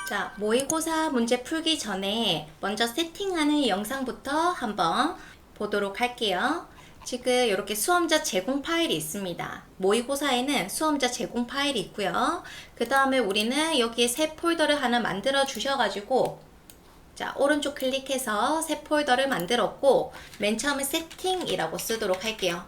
자, 모의고사 문제 풀기 전에 먼저 세팅하는 영상부터 한번 보도록 할게요. 지금 이렇게 수험자 제공 파일이 있습니다. 모의고사에는 수험자 제공 파일이 있고요. 그 다음에 우리는 여기에 새 폴더를 하나 만들어 주셔가지고 자, 오른쪽 클릭해서 새 폴더를 만들었고 맨 처음에 세팅이라고 쓰도록 할게요.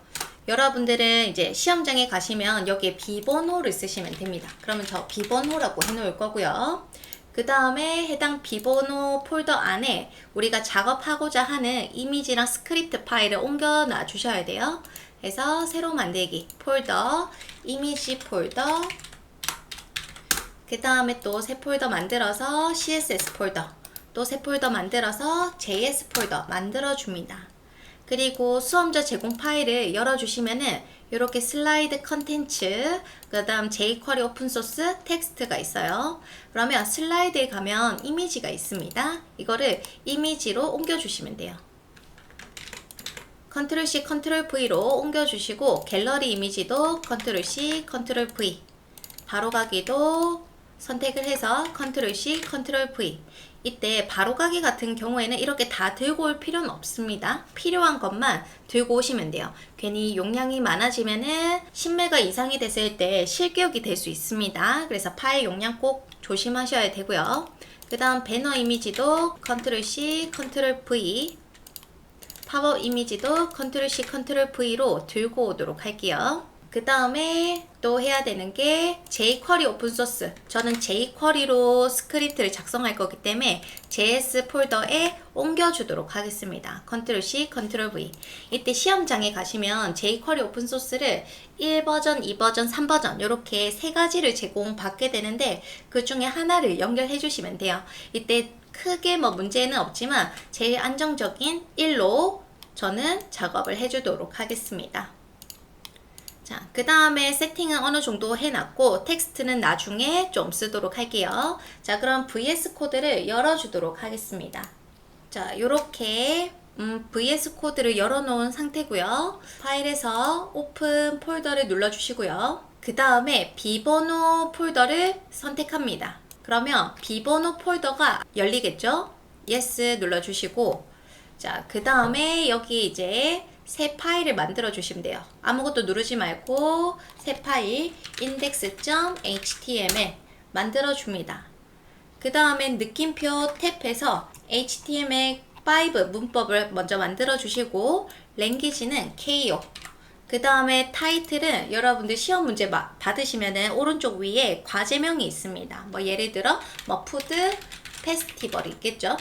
여러분들은 이제 시험장에 가시면 여기에 비번호를 쓰시면 됩니다. 그러면 저 비번호라고 해놓을 거고요. 그 다음에 해당 비번호 폴더 안에 우리가 작업하고자 하는 이미지랑 스크립트 파일을 옮겨 놔 주셔야 돼요. 그래서 새로 만들기 폴더, 이미지 폴더, 그 다음에 또 새 폴더 만들어서 CSS 폴더, 또 새 폴더 만들어서 JS 폴더 만들어 줍니다. 그리고 수험자 제공 파일을 열어주시면은 이렇게 슬라이드 컨텐츠, 그 다음 jQuery 오픈소스 텍스트가 있어요. 그러면 슬라이드에 가면 이미지가 있습니다. 이거를 이미지로 옮겨주시면 돼요. 컨트롤 C, 컨트롤 V로 옮겨주시고 갤러리 이미지도 컨트롤 C, 컨트롤 V, 바로가기도 선택을 해서 컨트롤 C, 컨트롤 V. 이때 바로가기 같은 경우에는 이렇게 다 들고 올 필요는 없습니다. 필요한 것만 들고 오시면 돼요. 괜히 용량이 많아지면은 10메가 이상이 됐을 때 실기억이 될 수 있습니다. 그래서 파일 용량 꼭 조심하셔야 되고요. 그 다음 배너 이미지도 컨트롤 C, 컨트롤 V, 팝업 이미지도 컨트롤 C, 컨트롤 V로 들고 오도록 할게요. 그 다음에 또 해야 되는 게 jQuery 오픈소스. 저는 jQuery로 스크립트를 작성할 거기 때문에 JS 폴더에 옮겨주도록 하겠습니다. 컨트롤 C, 컨트롤 V. 이때 시험장에 가시면 jQuery 오픈소스를 1버전, 2버전, 3버전 이렇게 세 가지를 제공받게 되는데 그 중에 하나를 연결해 주시면 돼요. 이때 크게 뭐 문제는 없지만 제일 안정적인 1로 저는 작업을 해주도록 하겠습니다. 자, 그 다음에 세팅은 어느 정도 해놨고 텍스트는 나중에 좀 쓰도록 할게요. 자, 그럼 VS 코드를 열어주도록 하겠습니다. 자, 요렇게 VS 코드를 열어놓은 상태고요. 파일에서 오픈 폴더를 눌러주시고요. 그 다음에 비번호 폴더를 선택합니다. 그러면 비번호 폴더가 열리겠죠? Yes 눌러주시고 자, 그 다음에 여기 이제 새 파일을 만들어 주시면 돼요. 아무것도 누르지 말고 새 파일 index.html 만들어 줍니다. 그 다음에 느낌표 탭에서 HTML5 문법을 먼저 만들어 주시고 랭귀지는 KO. 그 다음에 타이틀은 여러분들 시험 문제 받으시면은 오른쪽 위에 과제명이 있습니다. 뭐 예를 들어 뭐 푸드 페스티벌이 있겠죠.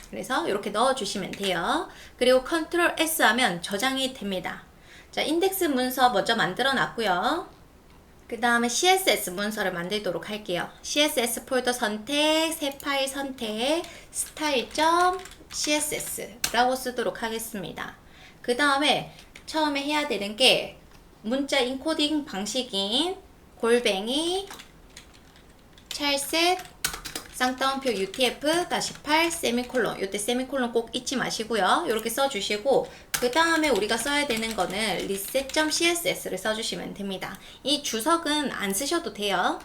그래서 이렇게 넣어주시면 돼요. 그리고 컨트롤 S 하면 저장이 됩니다. 자, 인덱스 문서 먼저 만들어 놨고요. 그 다음에 CSS 문서를 만들도록 할게요. CSS 폴더 선택, 새 파일 선택, style.css 라고 쓰도록 하겠습니다. 그 다음에 처음에 해야 되는 게 문자 인코딩 방식인 골뱅이 찰셋 쌍따옴표 UTF-8 세미콜론. 이때 세미콜론 꼭 잊지 마시고요. 이렇게 써주시고 그 다음에 우리가 써야 되는 거는 reset.css를 써주시면 됩니다. 이 주석은 안 쓰셔도 돼요.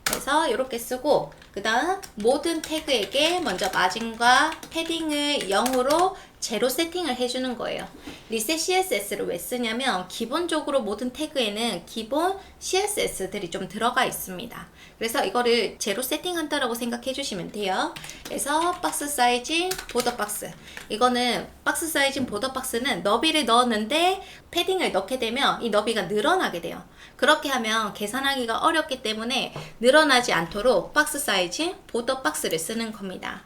그래서 이렇게 쓰고 그 다음 모든 태그에게 먼저 마진과 패딩을 0으로 제로 세팅을 해주는 거예요. 리셋 CSS를 왜 쓰냐면 기본적으로 모든 태그에는 기본 CSS들이 좀 들어가 있습니다. 그래서 이거를 제로 세팅한다라고 생각해 주시면 돼요. 그래서 박스 사이징, 보더 박스. 이거는 박스 사이징, 보더 박스는 너비를 넣었는데 패딩을 넣게 되면 이 너비가 늘어나게 돼요. 그렇게 하면 계산하기가 어렵기 때문에 늘어나지 않도록 박스 사이징, 보더 박스를 쓰는 겁니다.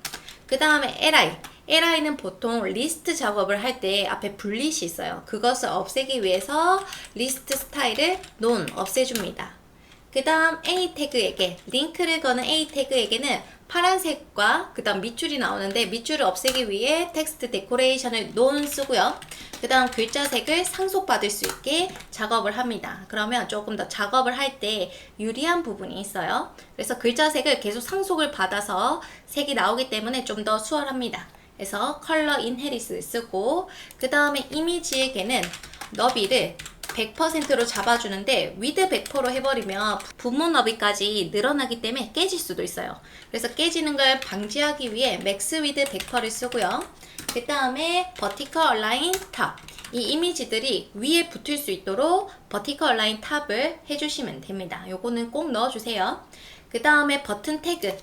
그 다음에 li는 보통 리스트 작업을 할 때 앞에 블릿이 있어요. 그것을 없애기 위해서 리스트 스타일을 none 없애줍니다. 그 다음 A 태그에게 링크를 거는 A 태그에게는 파란색과 그 다음 밑줄이 나오는데 밑줄을 없애기 위해 텍스트 데코레이션을 none 쓰고요. 그 다음 글자색을 상속받을 수 있게 작업을 합니다. 그러면 조금 더 작업을 할 때 유리한 부분이 있어요. 그래서 글자색을 계속 상속을 받아서 색이 나오기 때문에 좀 더 수월합니다. 그래서 컬러 인헤리스를 쓰고 그 다음에 이미지에게는 너비를 100%로 잡아주는데 위드 100%로 해버리면 분모 너비까지 늘어나기 때문에 깨질 수도 있어요. 그래서 깨지는 걸 방지하기 위해 맥스 위드 100%를 쓰고요. 그 다음에 버티컬 얼라인 탑. 이 이미지들이 위에 붙을 수 있도록 버티컬 얼라인 탑을 해주시면 됩니다. 요거는 꼭 넣어주세요. 그 다음에 버튼 태그.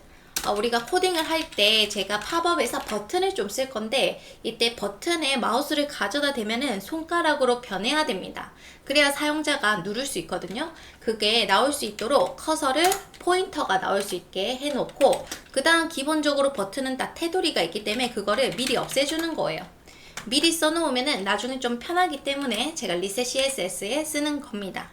우리가 코딩을 할 때 제가 팝업에서 버튼을 좀 쓸 건데 이때 버튼에 마우스를 가져다 대면은 손가락으로 변해야 됩니다. 그래야 사용자가 누를 수 있거든요. 그게 나올 수 있도록 커서를 포인터가 나올 수 있게 해놓고 그 다음 기본적으로 버튼은 다 테두리가 있기 때문에 그거를 미리 없애주는 거예요. 미리 써놓으면은 나중에 좀 편하기 때문에 제가 리셋 CSS에 쓰는 겁니다.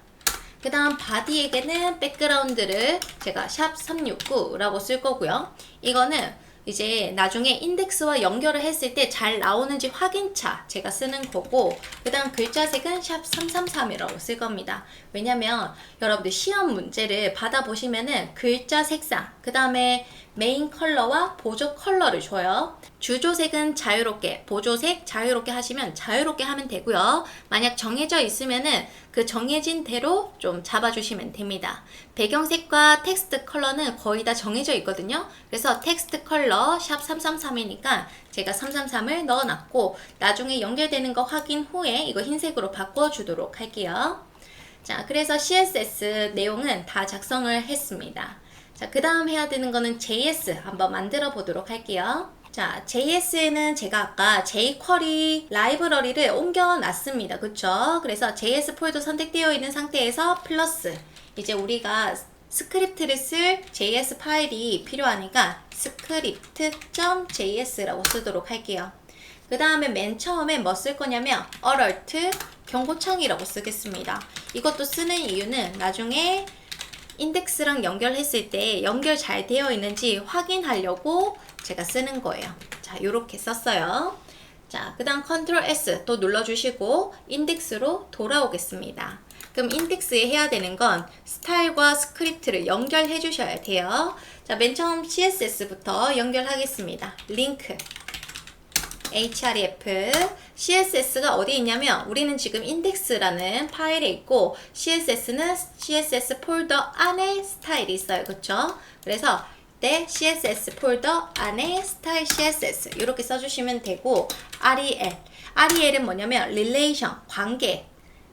그 다음 바디에게는 백그라운드를 제가 샵 369라고 쓸 거고요. 이거는 이제 나중에 인덱스와 연결을 했을 때 잘 나오는지 확인차 제가 쓰는 거고 그 다음 글자색은 샵 333이라고 쓸 겁니다. 왜냐면 여러분들 시험 문제를 받아보시면은 글자 색상 그 다음에 메인 컬러와 보조 컬러를 줘요. 주조색은 자유롭게, 보조색 자유롭게 하시면 자유롭게 하면 되고요. 만약 정해져 있으면은 그 정해진 대로 좀 잡아주시면 됩니다. 배경색과 텍스트 컬러는 거의 다 정해져 있거든요. 그래서 텍스트 컬러 샵 333이니까 제가 333을 넣어놨고 나중에 연결되는 거 확인 후에 이거 흰색으로 바꿔주도록 할게요. 자, 그래서 CSS 내용은 다 작성을 했습니다. 자, 그 다음 해야 되는 거는 JS 한번 만들어 보도록 할게요. 자, JS에는 제가 아까 jQuery 라이브러리를 옮겨놨습니다. 그쵸? 그래서 JS 폴더 선택되어 있는 상태에서 플러스 이제 우리가 스크립트를 쓸 JS 파일이 필요하니까 script.js라고 쓰도록 할게요. 그 다음에 맨 처음에 뭐 쓸 거냐면 alert 경고창이라고 쓰겠습니다. 이것도 쓰는 이유는 나중에 인덱스랑 연결했을 때 연결 잘 되어 있는지 확인하려고 제가 쓰는 거예요. 자, 요렇게 썼어요. 자, 그 다음 컨트롤 S 또 눌러주시고 인덱스로 돌아오겠습니다. 그럼 인덱스에 해야 되는 건 스타일과 스크립트를 연결해 주셔야 돼요. 자, 맨 처음 CSS부터 연결하겠습니다. 링크 href CSS가 어디 있냐면 우리는 지금 인덱스라는 파일에 있고 CSS는 CSS 폴더 안에 스타일이 있어요. 그쵸? 그래서 때 CSS 폴더 안에 스타일 CSS 이렇게 써주시면 되고 REL은 뭐냐면 relation 관계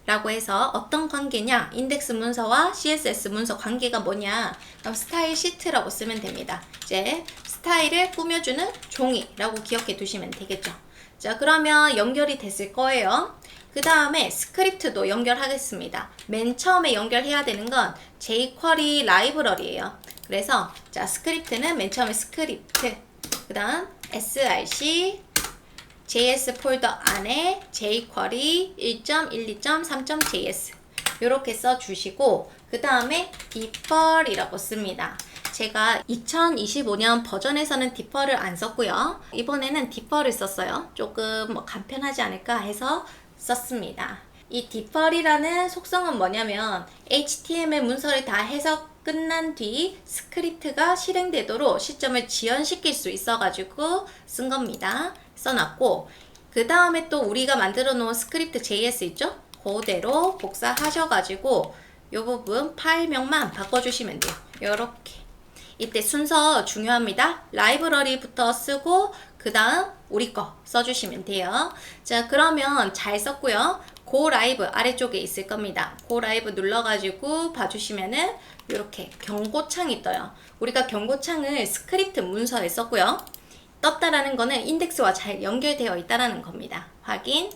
라고 해서 어떤 관계냐 인덱스 문서와 CSS 문서 관계가 뭐냐 그럼 스타일 시트라고 쓰면 됩니다. 이제 스타일을 꾸며주는 종이라고 기억해 두시면 되겠죠. 자, 그러면 연결이 됐을 거예요. 그 다음에 스크립트도 연결하겠습니다. 맨 처음에 연결해야 되는 건 jQuery 라이브러리예요. 그래서 자, 스크립트는 맨 처음에 스크립트 그 다음 src JS 폴더 안에 jQuery 1.12.3.js 이렇게 써주시고 그 다음에 defer이라고 씁니다. 제가 2025년 버전에서는 defer를 안 썼고요. 이번에는 defer를 썼어요. 조금 뭐 간편하지 않을까 해서 썼습니다. 이 defer이라는 속성은 뭐냐면 HTML 문서를 다 해석 끝난 뒤 스크립트가 실행되도록 시점을 지연시킬 수 있어가지고 쓴 겁니다. 써놨고 그 다음에 또 우리가 만들어 놓은 스크립트 JS 있죠? 그대로 복사하셔가지고 이 부분 파일명만 바꿔주시면 돼요. 요렇게 이때 순서 중요합니다. 라이브러리부터 쓰고 그 다음 우리 거 써주시면 돼요. 자, 그러면 잘 썼고요. 고 라이브 아래쪽에 있을 겁니다. 고 라이브 눌러가지고 봐주시면은 이렇게 경고창이 떠요. 우리가 경고창을 스크립트 문서에 썼고요. 떴다라는 거는 인덱스와 잘 연결되어 있다라는 겁니다. 확인.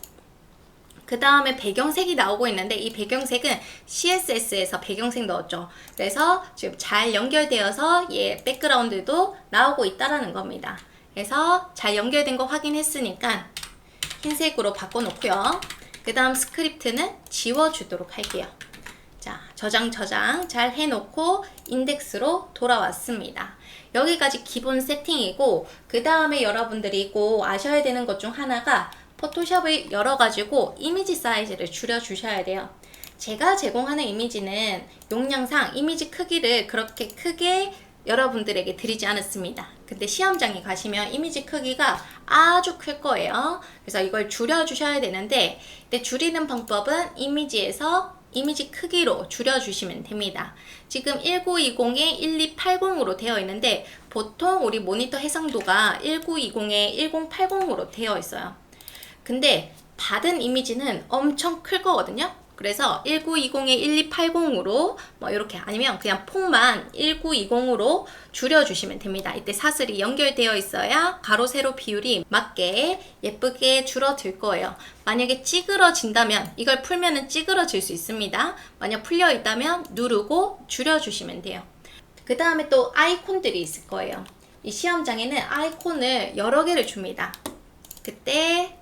그 다음에 배경색이 나오고 있는데 이 배경색은 CSS에서 배경색 넣었죠. 그래서 지금 잘 연결되어서 얘 백그라운드도 나오고 있다라는 겁니다. 그래서 잘 연결된 거 확인했으니까 흰색으로 바꿔놓고요. 그 다음 스크립트는 지워주도록 할게요. 자, 저장 잘 해놓고 인덱스로 돌아왔습니다. 여기까지 기본 세팅이고 그 다음에 여러분들이 꼭 아셔야 되는 것 중 하나가 포토샵을 열어가지고 이미지 사이즈를 줄여주셔야 돼요. 제가 제공하는 이미지는 용량상 이미지 크기를 그렇게 크게 여러분들에게 드리지 않았습니다. 근데 시험장에 가시면 이미지 크기가 아주 클 거예요. 그래서 이걸 줄여주셔야 되는데, 근데 줄이는 방법은 이미지에서 이미지 크기로 줄여주시면 됩니다. 지금 1920에 1280으로 되어 있는데 보통 우리 모니터 해상도가 1920에 1080으로 되어 있어요. 근데 받은 이미지는 엄청 클 거거든요. 그래서 1920에 1280으로 뭐 이렇게 아니면 그냥 폰만 1920으로 줄여주시면 됩니다. 이때 사슬이 연결되어 있어야 가로 세로 비율이 맞게 예쁘게 줄어들 거예요. 만약에 찌그러진다면 이걸 풀면은 찌그러질 수 있습니다. 만약 풀려 있다면 누르고 줄여주시면 돼요. 그 다음에 또 아이콘들이 있을 거예요. 이 시험장에는 아이콘을 여러 개를 줍니다. 그때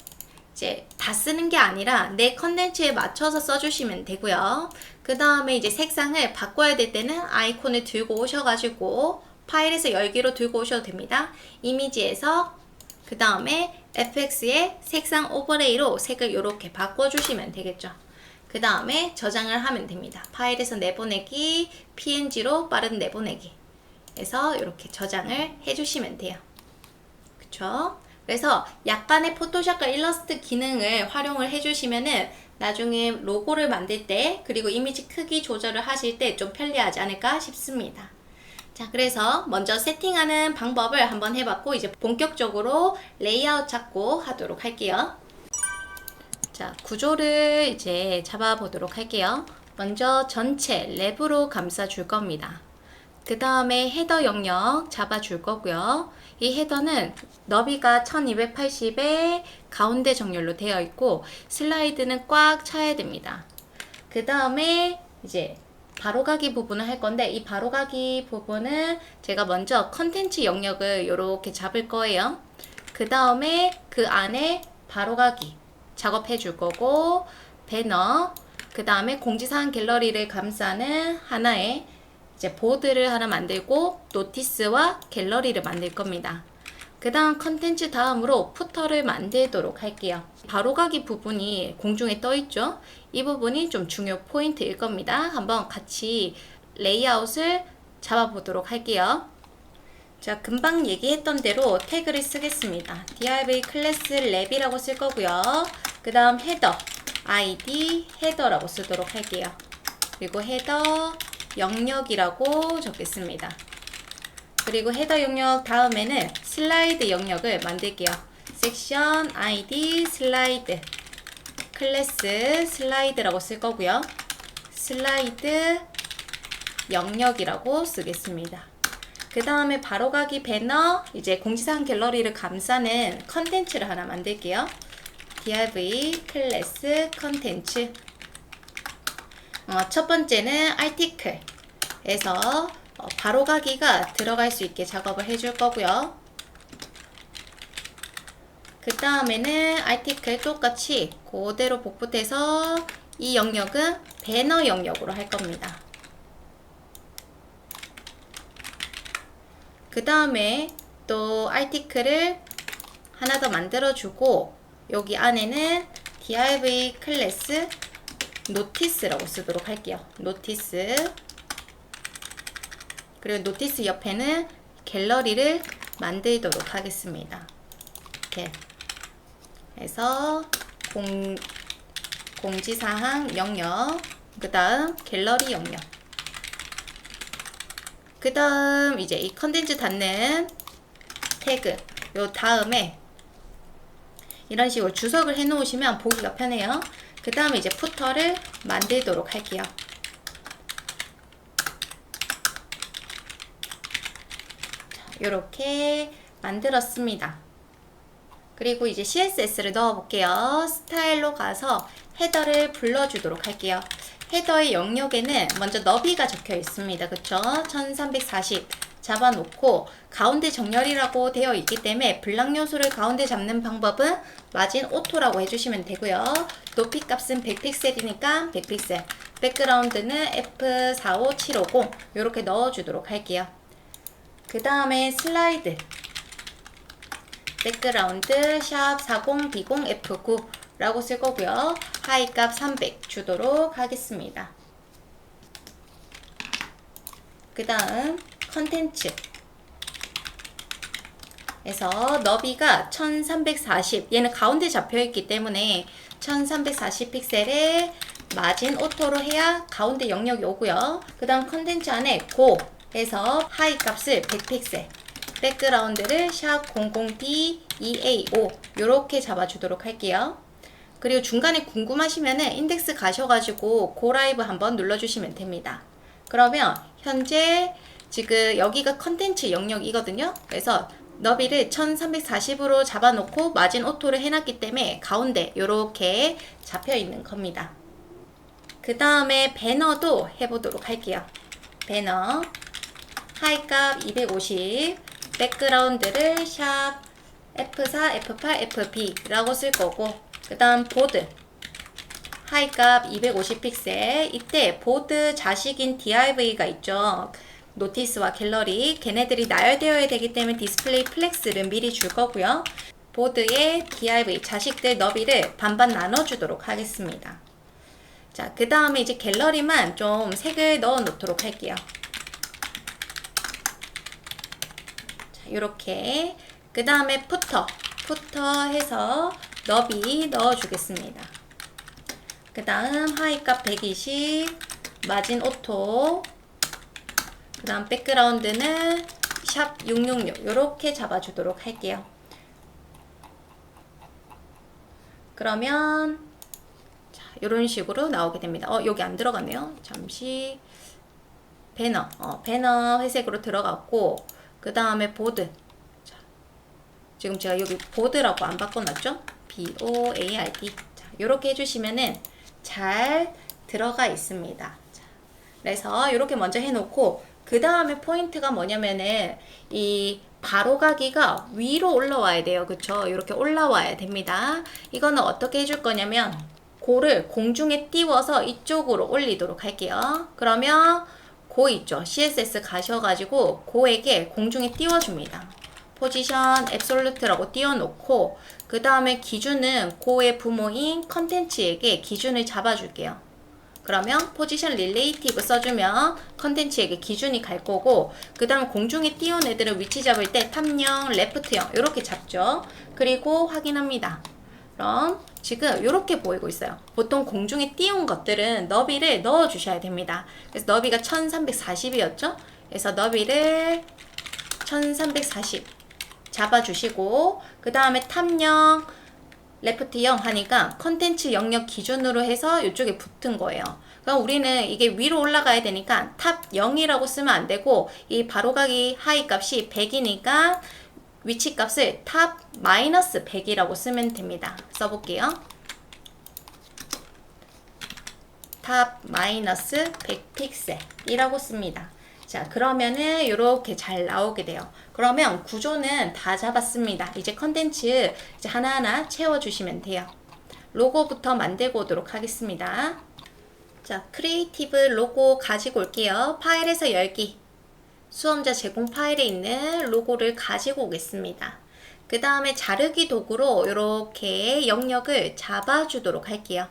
이제 다 쓰는 게 아니라 내 컨텐츠에 맞춰서 써주시면 되고요. 그 다음에 이제 색상을 바꿔야 될 때는 아이콘을 들고 오셔가지고 파일에서 열기로 들고 오셔도 됩니다. 이미지에서 그 다음에 FX의 색상 오버레이로 색을 이렇게 바꿔주시면 되겠죠. 그 다음에 저장을 하면 됩니다. 파일에서 내보내기, PNG로 빠른 내보내기 해서 이렇게 저장을 해주시면 돼요. 그쵸? 그래서 약간의 포토샵과 일러스트 기능을 활용을 해주시면은 나중에 로고를 만들 때 그리고 이미지 크기 조절을 하실 때 좀 편리하지 않을까 싶습니다. 자, 그래서 먼저 세팅하는 방법을 한번 해봤고 이제 본격적으로 레이아웃 잡고 하도록 할게요. 자, 구조를 이제 잡아보도록 할게요. 먼저 전체 랩으로 감싸줄 겁니다. 그 다음에 헤더 영역 잡아줄 거고요. 이 헤더는 너비가 1280에 가운데 정렬로 되어 있고 슬라이드는 꽉 차야 됩니다. 그 다음에 이제 바로가기 부분을 할 건데 이 바로가기 부분은 제가 먼저 컨텐츠 영역을 이렇게 잡을 거예요. 그 다음에 그 안에 바로가기 작업해 줄 거고 배너 그 다음에 공지사항 갤러리를 감싸는 하나의 이제 보드를 하나 만들고 노티스와 갤러리를 만들 겁니다. 그 다음 컨텐츠 다음으로 푸터를 만들도록 할게요. 바로가기 부분이 공중에 떠 있죠. 이 부분이 좀 중요 포인트일 겁니다. 한번 같이 레이아웃을 잡아보도록 할게요. 자, 금방 얘기했던 대로 태그를 쓰겠습니다. div 클래스 랩이라고 쓸 거고요. 그 다음 헤더 id 헤더라고 쓰도록 할게요. 그리고 헤더 영역이라고 적겠습니다. 그리고 헤더 영역 다음에는 슬라이드 영역을 만들게요. 섹션 id 슬라이드 클래스 슬라이드라고 쓸 거고요. 슬라이드 영역이라고 쓰겠습니다. 그 다음에 바로가기 배너 이제 공지사항 갤러리를 감싸는 컨텐츠를 하나 만들게요. div 클래스 컨텐츠 첫 번째는 article에서 바로가기가 들어갈 수 있게 작업을 해줄 거고요. 그 다음에는 article 똑같이 그대로 복붙해서 이 영역은 배너 영역으로 할 겁니다. 그 다음에 또 article을 하나 더 만들어주고 여기 안에는 div 클래스 노티스라고 쓰도록 할게요. 노티스 그리고 노티스 옆에는 갤러리를 만들도록 하겠습니다. 이렇게 해서 공지사항 영역 그 다음 갤러리 영역 그 다음 이제 이 컨텐츠 닫는 태그 요 다음에 이런 식으로 주석을 해 놓으시면 보기가 편해요. 그 다음에 이제 푸터를 만들도록 할게요. 이렇게 만들었습니다. 그리고 이제 CSS를 넣어 볼게요. 스타일로 가서 헤더를 불러주도록 할게요. 헤더의 영역에는 먼저 너비가 적혀 있습니다. 그쵸? 1340 잡아놓고 가운데 정렬이라고 되어 있기 때문에 블락 요소를 가운데 잡는 방법은 마진 오토라고 해주시면 되고요. 높이 값은 100픽셀이니까 100픽셀 백그라운드는 F45750 이렇게 넣어주도록 할게요. 그 다음에 슬라이드 백그라운드 샵 4020 F9 라고 쓸 거고요. 하이 값 300 주도록 하겠습니다. 그 다음 컨텐츠 그래서 너비가 1340, 얘는 가운데 잡혀있기 때문에 1340 픽셀에 마진 오토로 해야 가운데 영역이 오고요. 그 다음 컨텐츠 안에 고 해서 하이 값을 100픽셀, 백그라운드를 샵 00D2A5 요렇게 잡아주도록 할게요. 그리고 중간에 궁금하시면은 인덱스 가셔가지고 고 라이브 한번 눌러주시면 됩니다. 그러면 현재 지금 여기가 컨텐츠 영역이거든요. 그래서 너비를 1340으로 잡아놓고 마진 오토를 해놨기 때문에 가운데 요렇게 잡혀 있는 겁니다. 그 다음에 배너도 해보도록 할게요. 배너 하이값 250, 백그라운드를 샵 F4, F8, FB 라고 쓸 거고, 그 다음 보드 하이값 250 픽셀. 이때 보드 자식인 DIV가 있죠. 노티스와 갤러리, 걔네들이 나열되어야 되기 때문에 디스플레이 플렉스를 미리 줄 거고요. 보드에 DIV 자식들 너비를 반반 나눠주도록 하겠습니다. 자, 그 다음에 이제 갤러리만 좀 색을 넣어 놓도록 할게요. 자, 요렇게. 그 다음에 푸터 해서 너비 넣어 주겠습니다. 그 다음 하이값 120, 마진 오토, 그 다음 백그라운드는 샵 666 요렇게 잡아주도록 할게요. 그러면 자, 요런 식으로 나오게 됩니다. 여기 안 들어갔네요. 잠시 배너, 배너 회색으로 들어갔고, 그 다음에 보드. 자, 지금 제가 여기 보드라고 안 바꿔놨죠? BOARD. 자, 요렇게 해주시면은 잘 들어가 있습니다. 자, 그래서 이렇게 먼저 해놓고, 그 다음에 포인트가 뭐냐면은 이 바로가기가 위로 올라와야 돼요. 그쵸? 이렇게 올라와야 됩니다. 이거는 어떻게 해줄 거냐면 고를 공중에 띄워서 이쪽으로 올리도록 할게요. 그러면 고 있죠? CSS 가셔가지고 고에게 공중에 띄워줍니다. 포지션 앱솔루트라고 띄워놓고, 그 다음에 기준은 고의 부모인 컨텐츠에게 기준을 잡아줄게요. 그러면 포지션 릴레이티브 써주면 컨텐츠에게 기준이 갈 거고, 그 다음 공중에 띄운 애들을 위치 잡을 때 탑0, 레프트0 이렇게 잡죠. 그리고 확인합니다. 그럼 지금 이렇게 보이고 있어요. 보통 공중에 띄운 것들은 너비를 넣어 주셔야 됩니다. 그래서 너비가 1340이었죠. 그래서 너비를 1340 잡아주시고, 그 다음에 탑0, 레프트 0 하니까 컨텐츠 영역 기준으로 해서 이쪽에 붙은 거예요. 그럼 우리는 이게 위로 올라가야 되니까 탑 0이라고 쓰면 안 되고, 이 바로가기 하이 값이 100이니까 위치 값을 탑 마이너스 100이라고 쓰면 됩니다. 써볼게요. 탑 마이너스 100 픽셀이라고 씁니다. 자, 그러면은 이렇게 잘 나오게 돼요. 그러면 구조는 다 잡았습니다. 이제 컨텐츠 이제 하나하나 채워주시면 돼요. 로고부터 만들고 오도록 하겠습니다. 자, 크리에이티브 로고 가지고 올게요. 파일에서 열기. 수험자 제공 파일에 있는 로고를 가지고 오겠습니다. 그 다음에 자르기 도구로 이렇게 영역을 잡아주도록 할게요.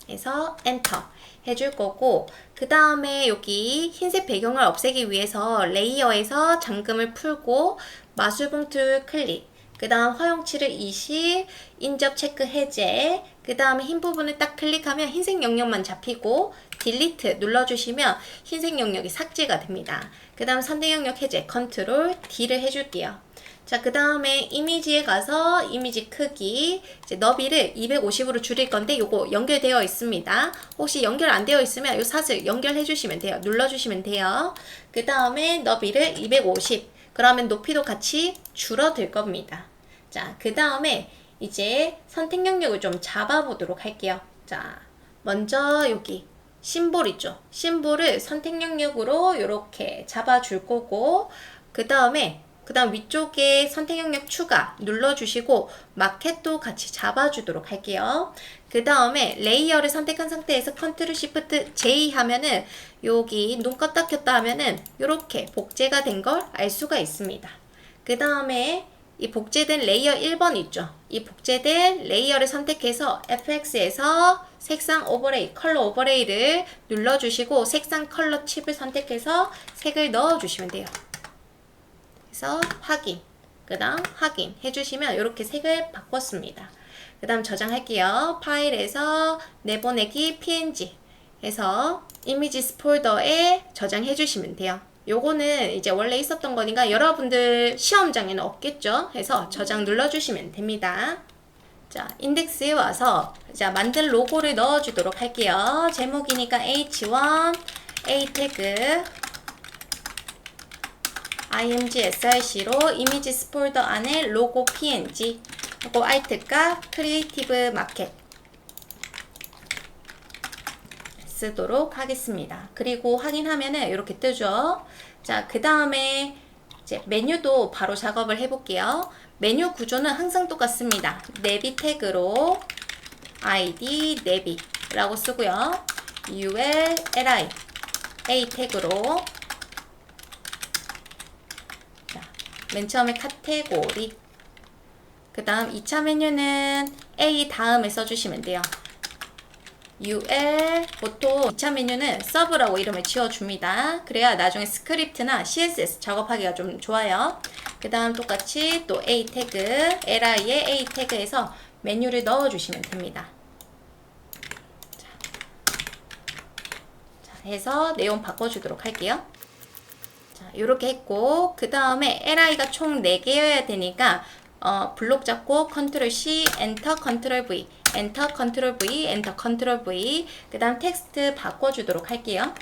그래서 엔터 해줄 거고, 그 다음에 여기 흰색 배경을 없애기 위해서 레이어에서 잠금을 풀고 마술봉투 클릭, 그 다음 허용치를 20, 인접 체크 해제, 그 다음에 흰 부분을 딱 클릭하면 흰색 영역만 잡히고 딜리트 눌러주시면 흰색 영역이 삭제가 됩니다. 그 다음 선택 영역 해제 컨트롤 D를 해줄게요. 자, 그 다음에 이미지에 가서 이미지 크기, 이제 너비를 250으로 줄일 건데 요거 연결되어 있습니다. 혹시 연결 안 되어 있으면 요 샷을 연결해 주시면 돼요. 눌러주시면 돼요. 그 다음에 너비를 250, 그러면 높이도 같이 줄어들 겁니다. 자, 그 다음에 이제 선택 영역을 좀 잡아보도록 할게요. 자, 먼저 여기 심볼 있죠? 심볼을 선택 영역으로 이렇게 잡아줄 거고, 그 다음 위쪽에 선택 영역 추가 눌러주시고 마켓도 같이 잡아주도록 할게요. 그 다음에 레이어를 선택한 상태에서 컨트롤 시프트 J 하면은 여기 눈 껐다 켰다 하면은 이렇게 복제가 된 걸 알 수가 있습니다. 그 다음에 이 복제된 레이어 1번 있죠? 이 복제된 레이어를 선택해서 FX에서 색상 오버레이, 컬러 오버레이를 눌러주시고 색상 컬러 칩을 선택해서 색을 넣어주시면 돼요. 그래서 확인, 그 다음 확인 해주시면 이렇게 색을 바꿨습니다. 그 다음 저장할게요. 파일에서 내보내기 png 해서 이미지스 폴더에 저장해 주시면 돼요. 요거는 이제 원래 있었던 거니까 여러분들 시험장에는 없겠죠. 해서 저장 눌러주시면 됩니다. 자, 인덱스에 와서 자, 만든 로고를 넣어주도록 할게요. 제목이니까 h1 a 태그 imgsrc로 이미지스 폴더 안에 로고 png 하고 알트값 크리에이티브 마켓 쓰도록 하겠습니다. 그리고 확인하면은 이렇게 뜨죠. 자, 그 다음에 이제 메뉴도 바로 작업을 해볼게요. 메뉴 구조는 항상 똑같습니다. 내비 태그로 id 내비라고 쓰고요. ul li a 태그로 자, 맨 처음에 카테고리 그 다음 2차 메뉴는 a 다음에 써주시면 돼요. UL 보통 2차 메뉴는 서브라고 이름을 지어줍니다. 그래야 나중에 스크립트나 CSS 작업하기가 좀 좋아요. 그 다음 똑같이 또 A 태그, LI에 A 태그에서 메뉴를 넣어주시면 됩니다. 자, 해서 내용 바꿔주도록 할게요. 자, 이렇게 했고 그 다음에 LI가 총 4개여야 되니까 블록 잡고 컨트롤 C, 엔터, 컨트롤 V, 엔터, 컨트롤 V, 엔터, 컨트롤 V. 그 다음 텍스트 바꿔주도록 할게요.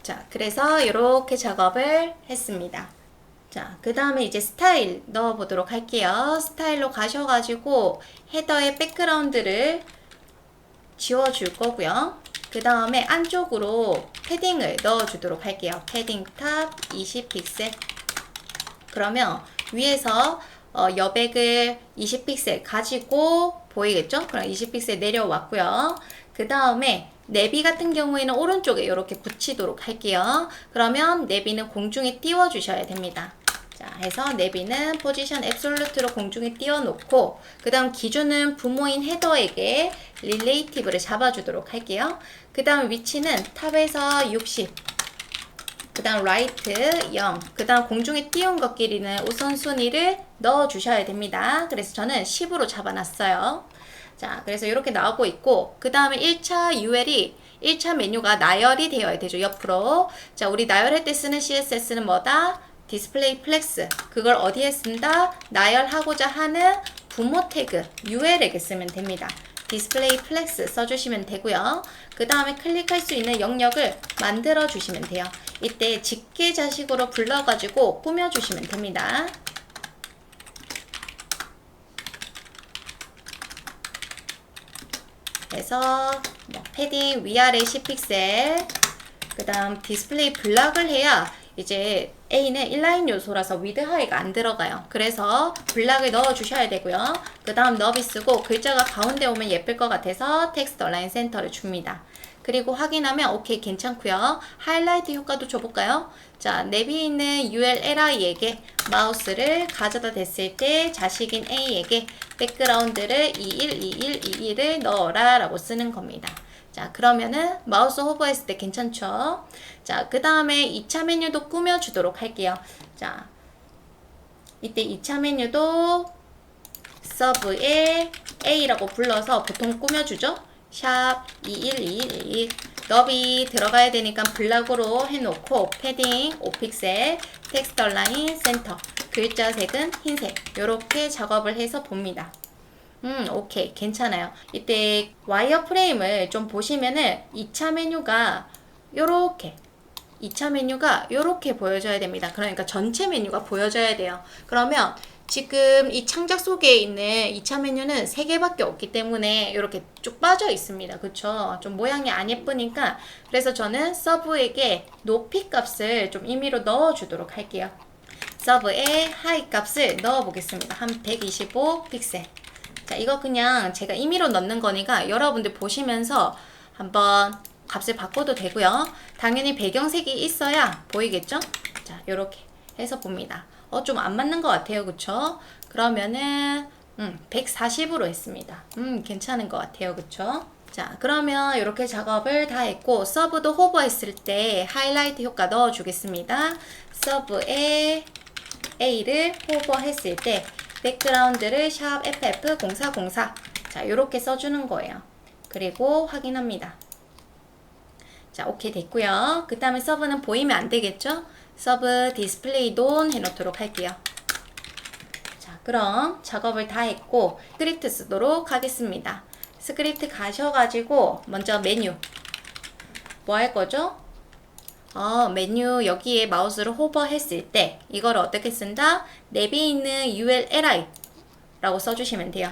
자, 그래서 이렇게 작업을 했습니다. 자, 그 다음에 이제 스타일 넣어보도록 할게요. 스타일로 가셔가지고 헤더의 백그라운드를 지워줄 거고요. 그 다음에 안쪽으로 패딩을 넣어주도록 할게요. 패딩 탑 20픽셀. 그러면 위에서 여백을 20픽셀 가지고 보이겠죠? 그럼 20픽셀 내려왔고요. 그 다음에 내비 같은 경우에는 오른쪽에 이렇게 붙이도록 할게요. 그러면 내비는 공중에 띄워 주셔야 됩니다. 자, 해서 내비는 포지션 앱솔루트로 공중에 띄워놓고 그 다음 기준은 부모인 헤더에게 릴레이티브를 잡아주도록 할게요. 그 다음 위치는 탑에서 60, 그 다음 라이트 0, 그 다음 공중에 띄운 것끼리는 우선순위를 넣어주셔야 됩니다. 그래서 저는 10으로 잡아놨어요. 자, 그래서 이렇게 나오고 있고 그 다음에 1차 UL이 1차 메뉴가 나열이 되어야 되죠. 옆으로. 자, 우리 나열할 때 쓰는 CSS는 뭐다? 디스플레이 플렉스. 그걸 어디에 쓴다? 나열하고자 하는 부모 태그 UL에게 쓰면 됩니다. 디스플레이 플렉스 써주시면 되고요. 그 다음에 클릭할 수 있는 영역을 만들어 주시면 돼요. 이때 집게자식으로 불러가지고 꾸며주시면 됩니다. 그래서 패딩 위아래 10픽셀 그 다음 디스플레이 블락을 해야 이제 A는 인라인 요소라서 위드 하이가 안 들어가요. 그래서 블락을 넣어 주셔야 되고요. 그 다음 너비 쓰고 글자가 가운데 오면 예쁠 것 같아서 텍스트 얼라인 센터를 줍니다. 그리고 확인하면 오케이 괜찮고요. 하이라이트 효과도 줘볼까요? 자, 내비에 있는 ULLI에게 마우스를 가져다 댔을 때 자식인 A에게 백그라운드를 212121을 넣어라 라고 쓰는 겁니다. 자, 그러면은 마우스 호버했을 때 괜찮죠? 자, 그 다음에 2차 메뉴도 꾸며주도록 할게요. 자, 이때 2차 메뉴도 서브에 A라고 불러서 보통 꾸며주죠? 샵 2121 너비 들어가야 되니까 블락으로 해놓고 패딩 5픽셀 텍스트 얼라인 센터 글자 색은 흰색 이렇게 작업을 해서 봅니다. 오케이 괜찮아요. 이때 와이어 프레임을 좀 보시면은 2차 메뉴가 요렇게 2차 메뉴가 요렇게 보여져야 됩니다. 그러니까 전체 메뉴가 보여져야 돼요. 그러면 지금 이 창작 속에 있는 2차 메뉴는 3개밖에 없기 때문에 이렇게 쭉 빠져 있습니다. 그쵸? 좀 모양이 안 예쁘니까 그래서 저는 서브에게 높이 값을 좀 임의로 넣어 주도록 할게요. 서브에 하이 값을 넣어 보겠습니다. 한 125 픽셀. 자, 이거 그냥 제가 임의로 넣는 거니까 여러분들 보시면서 한번 값을 바꿔도 되고요. 당연히 배경색이 있어야 보이겠죠? 자, 요렇게 해서 봅니다. 좀 안 맞는 것 같아요. 그쵸? 그러면은 140으로 했습니다. 괜찮은 것 같아요. 그쵸? 자, 그러면 이렇게 작업을 다 했고 서브도 호버했을 때 하이라이트 효과 넣어주겠습니다. 서브에 A를 호버했을 때 백그라운드를 샵 FF0404 자, 이렇게 써주는 거예요. 그리고 확인합니다. 자, 오케이 됐고요. 그 다음에 서브는 보이면 안 되겠죠? 서브 디스플레이 논 해놓도록 할게요. 자, 그럼 작업을 다 했고 스크립트 쓰도록 하겠습니다. 스크립트 가셔가지고 먼저 메뉴 뭐 할 거죠? 메뉴 여기에 마우스를 호버했을 때 이걸 어떻게 쓴다? 내비에 있는 ULLI 라고 써주시면 돼요.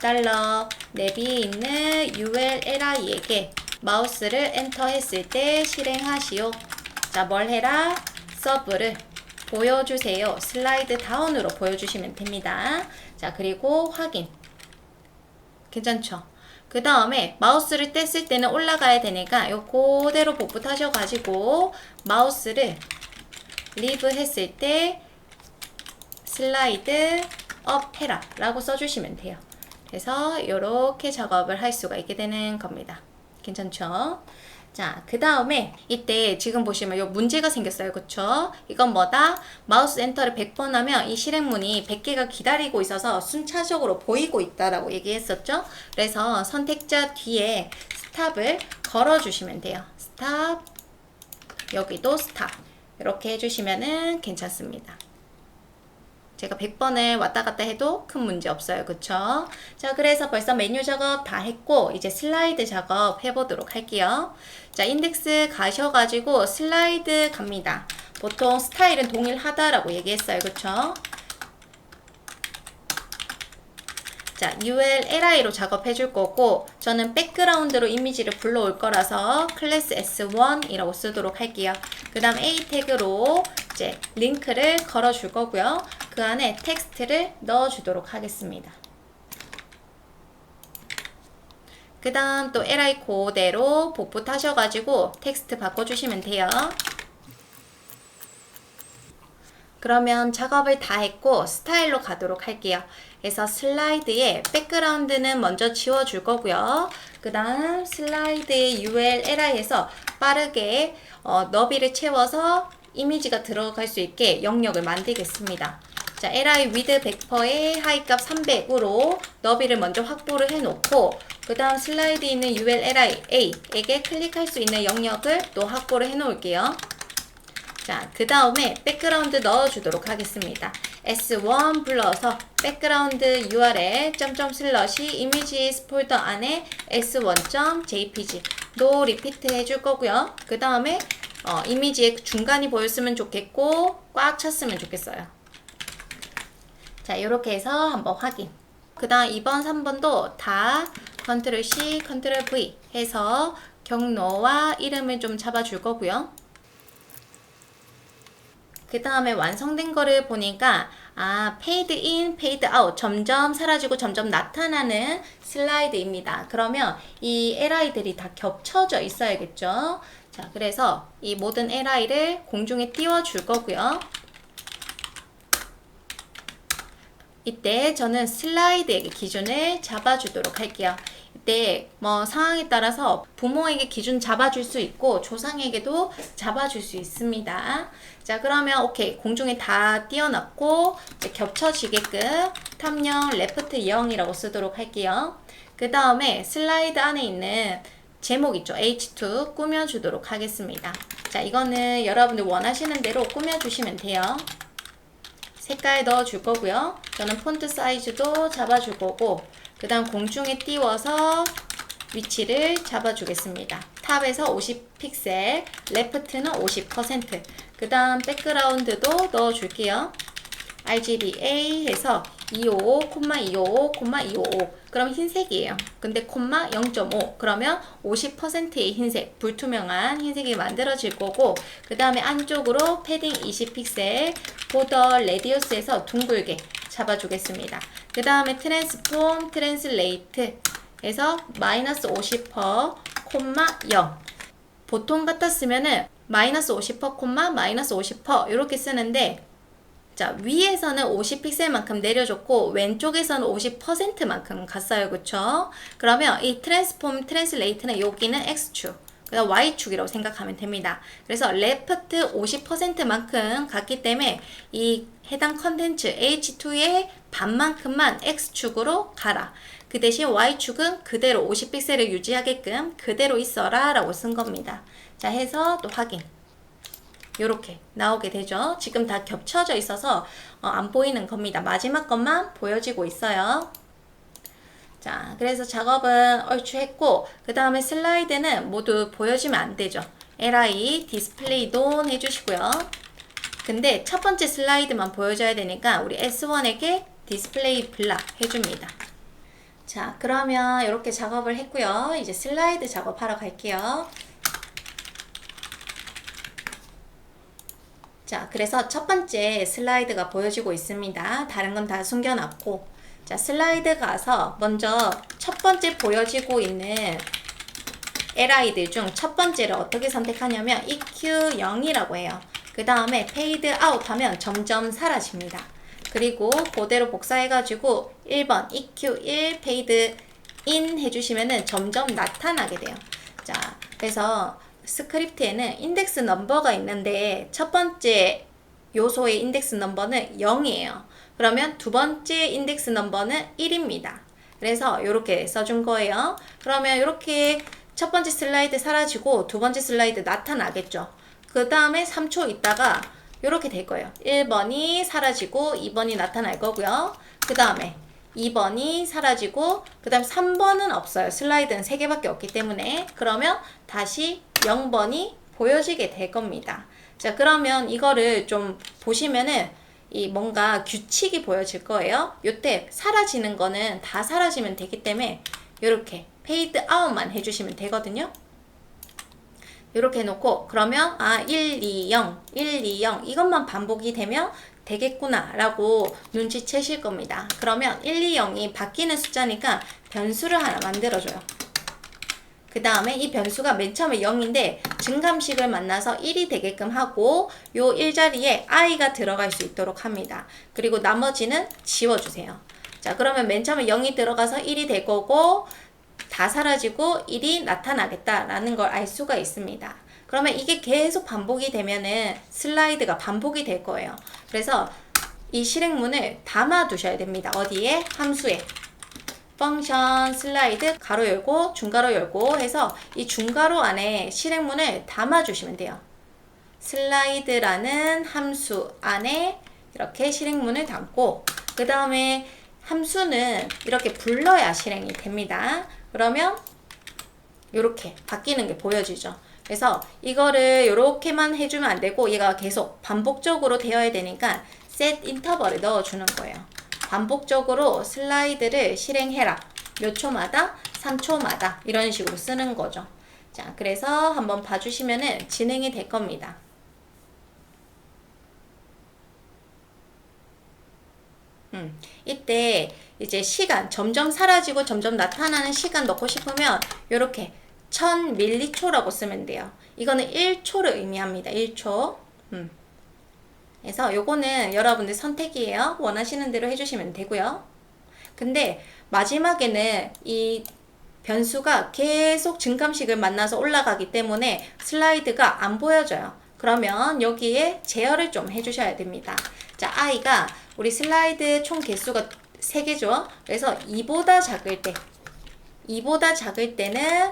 달러 내비에 있는 ULLI에게 마우스를 엔터 했을 때 실행하시오. 자, 뭘 해라? 서브를 보여주세요. 슬라이드 다운으로 보여주시면 됩니다. 자, 그리고 확인. 괜찮죠? 그 다음에 마우스를 뗐을 때는 올라가야 되니까 요 그대로 복붙하셔가지고 마우스를 리브 했을 때 슬라이드 업 해라 라고 써주시면 돼요. 그래서 이렇게 작업을 할 수가 있게 되는 겁니다. 괜찮죠? 자, 그 다음에 이때 지금 보시면 요 문제가 생겼어요. 그쵸? 이건 뭐다? 마우스 엔터를 100번 하면 이 실행문이 100개가 기다리고 있어서 순차적으로 보이고 있다라고 얘기했었죠? 그래서 선택자 뒤에 스탑을 걸어주시면 돼요. 스탑, 여기도 스탑. 이렇게 해주시면은 괜찮습니다. 제가 100번을 왔다 갔다 해도 큰 문제 없어요. 그쵸? 자, 그래서 벌써 메뉴 작업 다 했고 이제 슬라이드 작업 해보도록 할게요. 자, 인덱스 가셔가지고 슬라이드 갑니다. 보통 스타일은 동일하다라고 얘기했어요. 그쵸? 자, ULLI로 작업해 줄 거고 저는 백그라운드로 이미지를 불러올 거라서 클래스 S1이라고 쓰도록 할게요. 그 다음 A 태그로 이제 링크를 걸어 줄 거고요. 그 안에 텍스트를 넣어 주도록 하겠습니다. 그 다음 또 LI 그대로 복붙하셔가지고 텍스트 바꿔주시면 돼요. 그러면 작업을 다 했고 스타일로 가도록 할게요. 그래서 슬라이드에 백그라운드는 먼저 지워줄 거고요. 그 다음 슬라이드의 ULLI에서 빠르게 너비를 채워서 이미지가 들어갈 수 있게 영역을 만들겠습니다. 자, li width 100%에 하이 값 300으로 너비를 먼저 확보를 해놓고 그 다음 슬라이드에 있는 ULLI A에게 클릭할 수 있는 영역을 또 확보를 해놓을게요. 자, 그 다음에 백그라운드 넣어주도록 하겠습니다. S1 불러서 백그라운드 URL 점점 슬러시 이미지스 폴더 안에 s1.jpg 도 리피트 해줄 거고요. 그 다음에 이미지의 중간이 보였으면 좋겠고 꽉 찼으면 좋겠어요. 자, 이렇게 해서 한번 확인. 그 다음 2번, 3번도 다 컨트롤 C, 컨트롤 V 해서 경로와 이름을 좀 잡아줄 거고요. 그 다음에 완성된 거를 보니까 페이드 인, 페이드 아웃 점점 사라지고 점점 나타나는 슬라이드입니다. 그러면 이 LI들이 다 겹쳐져 있어야겠죠. 자, 그래서 이 모든 LI를 공중에 띄워 줄 거고요. 이때 저는 슬라이드의 기준을 잡아주도록 할게요. 이때 뭐 상황에 따라서 부모에게 기준 잡아줄 수 있고 조상에게도 잡아줄 수 있습니다. 자, 그러면 오케이 공중에 다 띄워놨고 이제 겹쳐지게끔 탑0 레프트 0이라고 쓰도록 할게요. 그 다음에 슬라이드 안에 있는 제목 있죠. H2 꾸며주도록 하겠습니다. 자, 이거는 여러분들 원하시는 대로 꾸며주시면 돼요. 색깔 넣어줄 거고요. 저는 폰트 사이즈도 잡아줄 거고 그 다음 공중에 띄워서 위치를 잡아주겠습니다. 탑에서 50픽셀, 레프트는 50%, 그 다음 백그라운드도 넣어줄게요. RGBA 해서 255, 255, 255 그럼 흰색이에요. 근데 콤마 0.5 그러면 50%의 흰색, 불투명한 흰색이 만들어질 거고 그 다음에 안쪽으로 패딩 20픽셀, 보더 레디우스에서 둥글게 잡아주겠습니다. 그 다음에 트랜스폼, 트랜슬레이트 해서 마이너스 50%, 콤마 0 보통 같았으면은 마이너스 50%, 콤마 마이너스 50% 이렇게 쓰는데 자, 위에서는 50픽셀만큼 내려줬고 왼쪽에서는 50%만큼 갔어요. 그쵸? 그러면 이 트랜스폼 트랜슬레이트는 여기는 X축, 그다음 Y축이라고 생각하면 됩니다. 그래서 레프트 50%만큼 갔기 때문에 이 해당 컨텐츠 H2의 반만큼만 X축으로 가라. 그 대신 Y축은 그대로 50픽셀을 유지하게끔 그대로 있어라 라고 쓴 겁니다. 자, 해서 또 확인. 요렇게 나오게 되죠. 지금 다 겹쳐져 있어서 안 보이는 겁니다. 마지막 것만 보여지고 있어요. 자, 그래서 작업은 얼추 했고, 그 다음에 슬라이드는 모두 보여지면 안 되죠. li 디스플레이 돈 해주시고요. 근데 첫 번째 슬라이드만 보여줘야 되니까 우리 S1에게 디스플레이 블락 해줍니다. 자, 그러면 이렇게 작업을 했고요. 이제 슬라이드 작업하러 갈게요. 자, 그래서 첫 번째 슬라이드가 보여지고 있습니다. 다른 건 다 숨겨놨고, 자, 슬라이드 가서 먼저 첫 번째 보여지고 있는 li들 중 첫 번째를 어떻게 선택하냐면 EQ0이라고 해요. 그 다음에 페이드 아웃 하면 점점 사라집니다. 그리고 그대로 복사해가지고 1번 EQ1 페이드 인 해주시면은 점점 나타나게 돼요. 자, 그래서 스크립트에는 인덱스 넘버가 있는데 첫 번째 요소의 인덱스 넘버는 0이에요. 그러면 두 번째 인덱스 넘버는 1입니다. 그래서 이렇게 써준 거예요. 그러면 이렇게 첫 번째 슬라이드 사라지고 두 번째 슬라이드 나타나겠죠. 그 다음에 3초 있다가 이렇게 될 거예요. 1번이 사라지고 2번이 나타날 거고요. 그 다음에 2번이 사라지고 그 다음 3번은 없어요. 슬라이드는 3개밖에 없기 때문에. 그러면 다시 0번이 보여지게 될 겁니다. 자, 그러면 이거를 좀 보시면은 이 뭔가 규칙이 보여질 거예요. 요때 사라지는 거는 다 사라지면 되기 때문에 이렇게 페이드 아웃만 해주시면 되거든요. 이렇게 해놓고 그러면 1, 2, 0, 1, 2, 0 이것만 반복이 되면 되겠구나 라고 눈치채실 겁니다. 그러면 1, 2, 0이 바뀌는 숫자니까 변수를 하나 만들어줘요. 그 다음에 이 변수가 맨 처음에 0인데 증감식을 만나서 1이 되게끔 하고 요 1자리에 i가 들어갈 수 있도록 합니다. 그리고 나머지는 지워주세요. 자, 그러면 맨 처음에 0이 들어가서 1이 될 거고 다 사라지고 1이 나타나겠다라는 걸 알 수가 있습니다. 그러면 이게 계속 반복이 되면은 슬라이드가 반복이 될 거예요. 그래서 이 실행문을 담아 두셔야 됩니다. 어디에? 함수에. 펑션 슬라이드 가로 열고 중가로 열고 해서 이 중가로 안에 실행문을 담아 주시면 돼요. 슬라이드라는 함수 안에 이렇게 실행문을 담고 그 다음에 함수는 이렇게 불러야 실행이 됩니다. 그러면 이렇게 바뀌는 게 보여지죠. 그래서 이거를 이렇게만 해주면 안 되고 얘가 계속 반복적으로 되어야 되니까 set 인터벌을 넣어주는 거예요. 반복적으로 슬라이드를 실행해라. 몇 초마다? 3초마다 이런 식으로 쓰는 거죠. 자, 그래서 한번 봐주시면은 진행이 될 겁니다. 이때 이제 시간 점점 사라지고 점점 나타나는 시간 넣고 싶으면 이렇게 1000m초라고 쓰면 돼요. 이거는 1초를 의미합니다. 1초. 그래서 요거는 여러분들 선택이에요. 원하시는 대로 해주시면 되고요. 근데 마지막에는 이 변수가 계속 증감식을 만나서 올라가기 때문에 슬라이드가 안 보여져요. 그러면 여기에 제어를 좀 해주셔야 됩니다. 자, i가 우리 슬라이드 총 개수가 3개죠. 그래서 2보다 작을 때는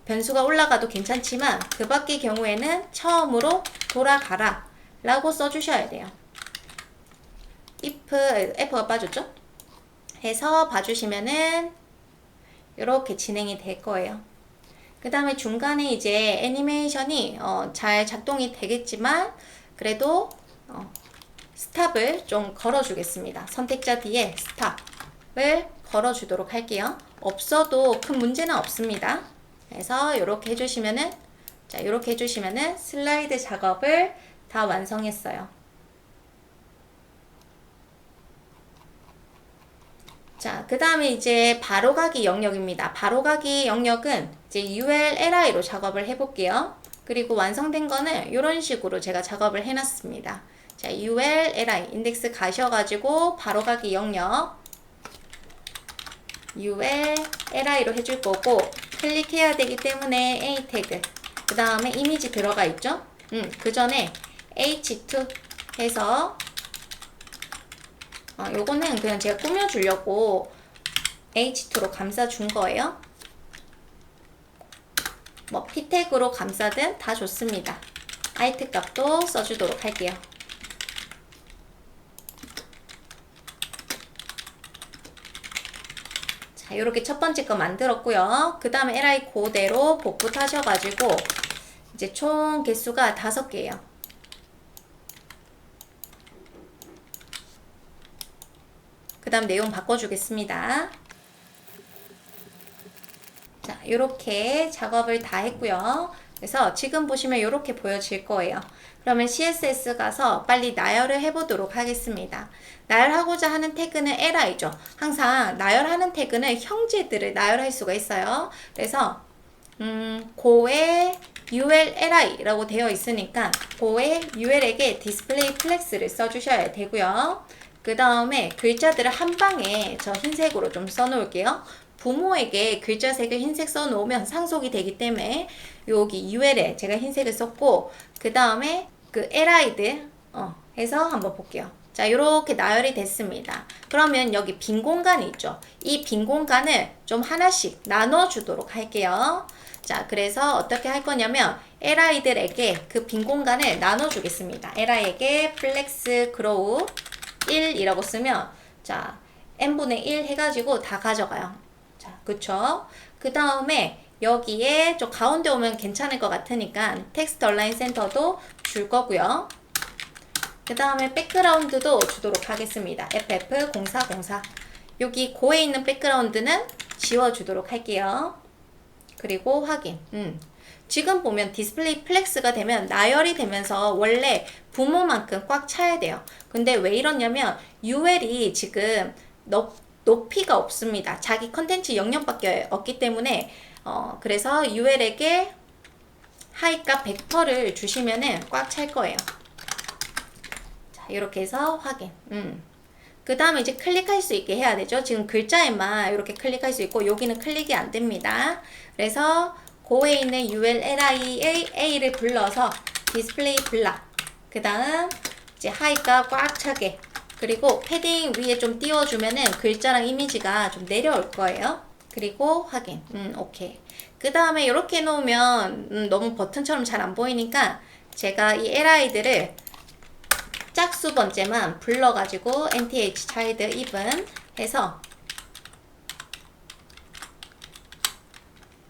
변수가 올라가도 괜찮지만 그 밖의 경우에는 처음으로 돌아가라 라고 써주셔야 돼요. if, f가 빠졌죠? 해서 봐주시면은 이렇게 진행이 될 거예요. 그 다음에 중간에 이제 애니메이션이 잘 작동이 되겠지만 그래도 스탑을 좀 걸어주겠습니다. 선택자 뒤에 스탑을 걸어주도록 할게요. 없어도 큰 문제는 없습니다. 그래서 이렇게 해주시면은 자, 이렇게 해주시면은 슬라이드 작업을 다 완성했어요. 자, 그 다음에 이제 바로가기 영역입니다. 바로가기 영역은 이제 ULLI로 작업을 해볼게요. 그리고 완성된 거는 이런 식으로 제가 작업을 해놨습니다. 자, ULLI 인덱스 가셔가지고 바로가기 영역 ULLI로 해줄 거고 클릭해야 되기 때문에 A 태그 그 다음에 이미지 들어가 있죠? 그 전에 H2 해서 요거는 그냥 제가 꾸며주려고 H2로 감싸준 거예요. 뭐 P 태그로 감싸든 다 좋습니다. IT 값도 써주도록 할게요. 자, 이렇게 첫 번째 거 만들었고요. 그 다음에 LI 그대로 복구 타셔가지고 이제 총 개수가 5개예요. 그 다음 내용 바꿔주겠습니다. 자, 이렇게 작업을 다 했고요. 그래서 지금 보시면 이렇게 보여질 거예요. 그러면 CSS 가서 빨리 나열을 해보도록 하겠습니다. 나열하고자 하는 태그는 LI죠. 항상 나열하는 태그는 형제들을 나열할 수가 있어요. 그래서 고의 ULLI라고 되어 있으니까 고의 UL에게 디스플레이 플렉스를 써주셔야 되고요. 그 다음에 글자들을 한 방에 저 흰색으로 좀 써놓을게요. 부모에게 글자색을 흰색 써놓으면 상속이 되기 때문에 여기 UL에 제가 흰색을 썼고 그 다음에 그 LI들 해서 한번 볼게요. 자, 이렇게 나열이 됐습니다. 그러면 여기 빈 공간이 있죠. 이 빈 공간을 좀 하나씩 나눠주도록 할게요. 자, 그래서 어떻게 할 거냐면 LI들에게 그 빈 공간을 나눠주겠습니다. LI에게 플렉스 그로우 1이라고 쓰면 자, n분의 1 해가지고 다 가져가요. 자, 그쵸? 그 다음에 여기에 저 가운데 오면 괜찮을 것 같으니까 텍스트 얼라인 센터도 줄 거고요. 그 다음에 백그라운드도 주도록 하겠습니다. FF0404 여기 고에 있는 백그라운드는 지워주도록 할게요. 그리고 확인. 지금 보면 디스플레이 플렉스가 되면 나열이 되면서 원래 부모만큼 꽉 차야 돼요. 근데 왜 이러냐면 UL이 지금 높이가 없습니다. 자기 컨텐츠 영역밖에 없기 때문에 그래서 UL에게 하이값 100%를 주시면은 꽉 찰 거예요. 자, 이렇게 해서 확인. 그 다음에 이제 클릭할 수 있게 해야 되죠. 지금 글자에만 이렇게 클릭할 수 있고 여기는 클릭이 안 됩니다. 그래서 고에 있는 ULLI의 A를 불러서 디스플레이 블락 그 다음 이제 하이값 꽉 차게 그리고 패딩 위에 좀 띄워주면은 글자랑 이미지가 좀 내려올 거예요. 그리고 확인. 오케이. 그 다음에 이렇게 놓으면 너무 버튼처럼 잘 안 보이니까 제가 이 LI들을 짝수 번째만 불러가지고 nth child even 해서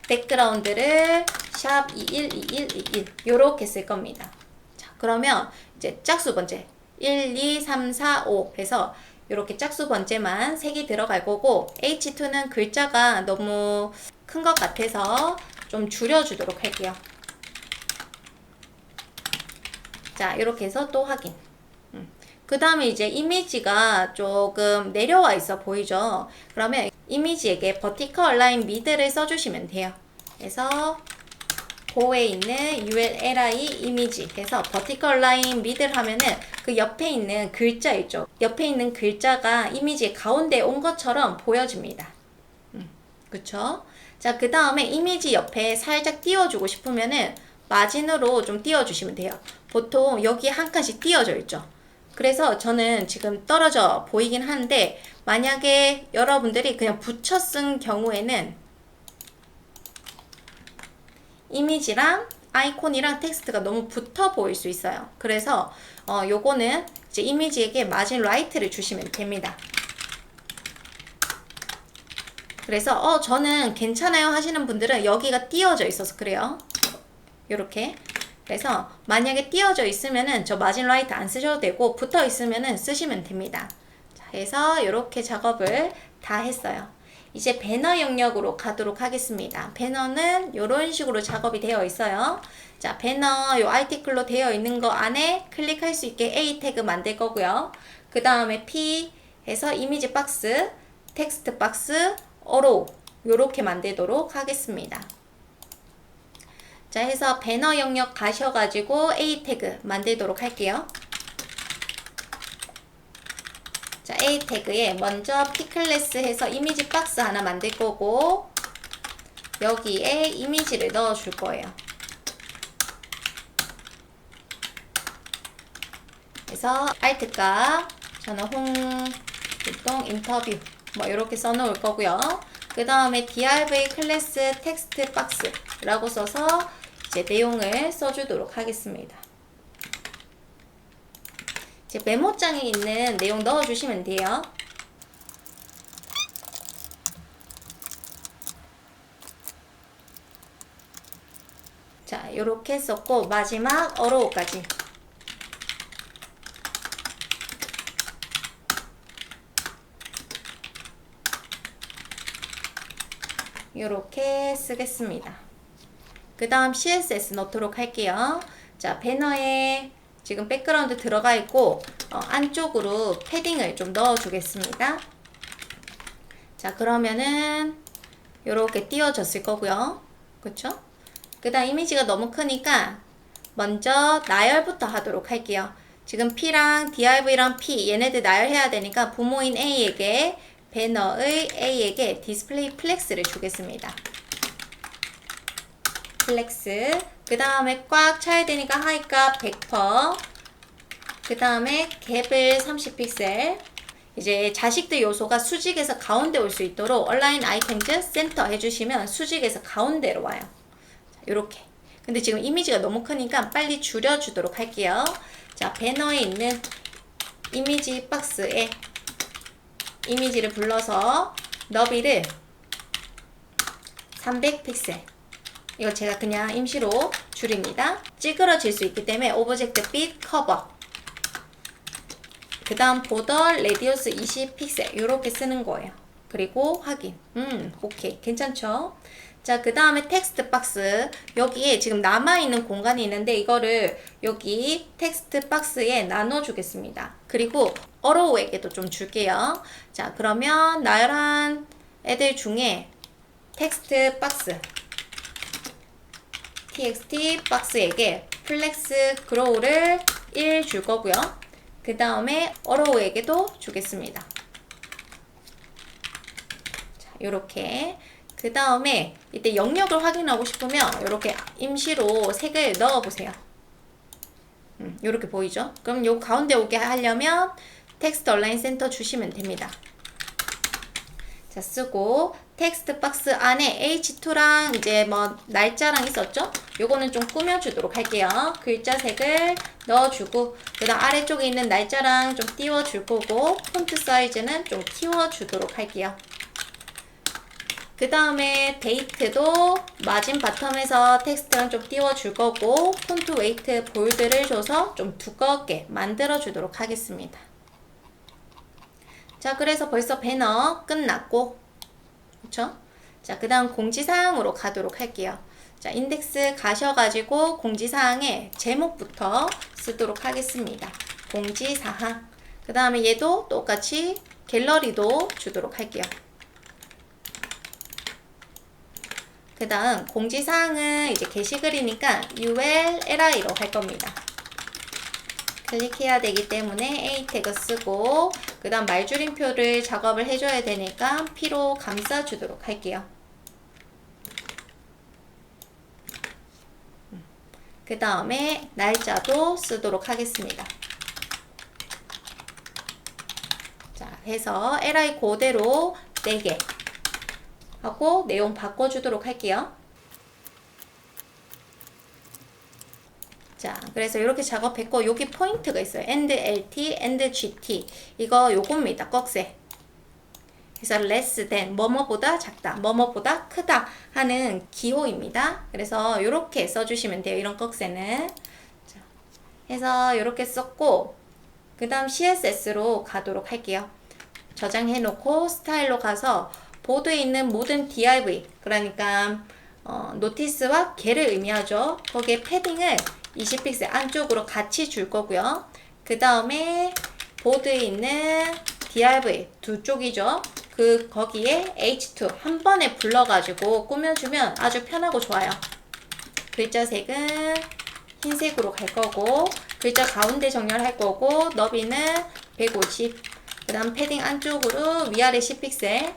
백그라운드를 샵 212121 요렇게 쓸 겁니다. 자, 그러면 이제 짝수 번째 1, 2, 3, 4, 5 해서 이렇게 짝수 번째만 색이 들어갈 거고 H2는 글자가 너무 큰 것 같아서 좀 줄여주도록 할게요. 자, 이렇게 해서 또 확인. 그 다음에 이제 이미지가 조금 내려와 있어 보이죠? 그러면 이미지에게 버티컬 라인 미드를 써주시면 돼요. 그래서 고에 있는 ULLI 이미지 해서 버티컬 라인 미들 하면은 그 옆에 있는 글자 있죠. 옆에 있는 글자가 이미지 가운데 온 것처럼 보여집니다. 그쵸? 자, 그 다음에 이미지 옆에 살짝 띄워주고 싶으면은 마진으로 좀 띄워주시면 돼요. 보통 여기 한 칸씩 띄워져 있죠. 그래서 저는 지금 떨어져 보이긴 하는데 만약에 여러분들이 그냥 붙여 쓴 경우에는 이미지랑 아이콘이랑 텍스트가 너무 붙어 보일 수 있어요. 그래서 요거는 이제 이미지에게 마진 라이트를 주시면 됩니다. 그래서 저는 괜찮아요 하시는 분들은 여기가 띄워져 있어서 그래요. 요렇게. 그래서 만약에 띄워져 있으면은 저 마진 라이트 안 쓰셔도 되고 붙어 있으면은 쓰시면 됩니다. 자, 해서 이렇게 작업을 다 했어요. 이제 배너 영역으로 가도록 하겠습니다. 배너는 이런 식으로 작업이 되어 있어요. 자, 배너 요 아티클로 되어 있는 거 안에 클릭할 수 있게 A 태그 만들 거고요. 그 다음에 P 해서 이미지 박스, 텍스트 박스, 어로 요렇게 만들도록 하겠습니다. 자, 해서 배너 영역 가셔가지고 A 태그 만들도록 할게요. A 태그에 먼저 P클래스 해서 이미지 박스 하나 만들 거고 여기에 이미지를 넣어 줄 거예요. 그래서 Alt값 저는 홍길동 인터뷰 뭐 이렇게 써놓을 거고요. 그 다음에 div 클래스 텍스트 박스라고 써서 이제 내용을 써주도록 하겠습니다. 이제 메모장에 있는 내용 넣어주시면 돼요. 자, 요렇게 썼고 마지막 어로우까지. 요렇게 쓰겠습니다. 그 다음 CSS 넣도록 할게요. 자, 배너에 지금 백그라운드 들어가 있고 안쪽으로 패딩을 좀 넣어 주겠습니다. 자, 그러면은 요렇게 띄워졌을 거고요. 그쵸? 그 다음 이미지가 너무 크니까 먼저 나열부터 하도록 할게요. 지금 P랑 div랑 P 얘네들 나열해야 되니까 부모인 A에게 배너의 A에게 디스플레이 플렉스를 주겠습니다. 플렉스. 그 다음에 꽉 차야 되니까 하이값 100%. 그 다음에 갭을 30픽셀. 이제 자식들 요소가 수직에서 가운데 올 수 있도록 얼라인 아이템즈 센터 해주시면 수직에서 가운데로 와요. 요렇게. 근데 지금 이미지가 너무 크니까 빨리 줄여주도록 할게요. 자, 배너에 있는 이미지 박스에 이미지를 불러서 너비를 300픽셀. 이거 제가 그냥 임시로 줄입니다. 찌그러질 수 있기 때문에 오브젝트 빛 커버. 그 다음 보더 레디우스 20픽셀. 이렇게 쓰는 거예요. 그리고 확인. 오케이. 괜찮죠? 자, 그 다음에 텍스트 박스. 여기에 지금 남아있는 공간이 있는데 이거를 여기 텍스트 박스에 나눠주겠습니다. 그리고 어로우에게도 좀 줄게요. 자, 그러면 나열한 애들 중에 텍스트 박스 txt 박스에게 플렉스 그로우를 1 줄 거고요. 그 다음에 어로우에게도 주겠습니다. 자, 요렇게. 그 다음에 이때 영역을 확인하고 싶으면 이렇게 임시로 색을 넣어 보세요. 이렇게 보이죠? 그럼 요 가운데 오게 하려면 텍스트 얼라인 센터 주시면 됩니다. 자, 쓰고 텍스트 박스 안에 H2랑 이제 뭐 날짜랑 있었죠? 요거는 좀 꾸며주도록 할게요. 글자 색을 넣어주고 그 다음 아래쪽에 있는 날짜랑 좀 띄워줄 거고 폰트 사이즈는 좀 키워주도록 할게요. 그 다음에 데이트도 마진 바텀에서 텍스트랑 좀 띄워줄 거고 폰트 웨이트 볼드를 줘서 좀 두껍게 만들어 주도록 하겠습니다. 자, 그래서 벌써 배너 끝났고 그쵸? 자, 그 다음 공지사항으로 가도록 할게요. 자, 인덱스 가셔가지고 공지사항에 제목부터 쓰도록 하겠습니다. 공지사항. 그 다음에 얘도 똑같이 갤러리도 주도록 할게요. 그 다음 공지사항은 이제 게시글이니까 ULLI로 할 겁니다. 클릭해야 되기 때문에 A 태그 쓰고 그 다음 말줄임표를 작업을 해줘야 되니까 P로 감싸주도록 할게요. 그 다음에 날짜도 쓰도록 하겠습니다. 자, 해서 LI 그대로 4개 하고 내용 바꿔주도록 할게요. 자, 그래서 이렇게 작업했고 여기 포인트가 있어요. and lt, and gt 이거 요겁니다. 꺽쇠. 그래서 less than 뭐뭐보다 작다, 뭐뭐보다 크다 하는 기호입니다. 그래서 이렇게 써주시면 돼요. 이런 꺽쇠는. 자, 해서 이렇게 썼고 그 다음 CSS로 가도록 할게요. 저장해 놓고 스타일로 가서 보드에 있는 모든 div 그러니까 노티스와 개를 의미하죠. 거기에 패딩을 20픽셀 안쪽으로 같이 줄 거고요. 그 다음에 보드에 있는 div 두 쪽이죠. 거기에 h2 한 번에 불러가지고 꾸며주면 아주 편하고 좋아요. 글자 색은 흰색으로 갈 거고 글자 가운데 정렬할 거고 너비는 150 그 다음 패딩 안쪽으로 위아래 10픽셀,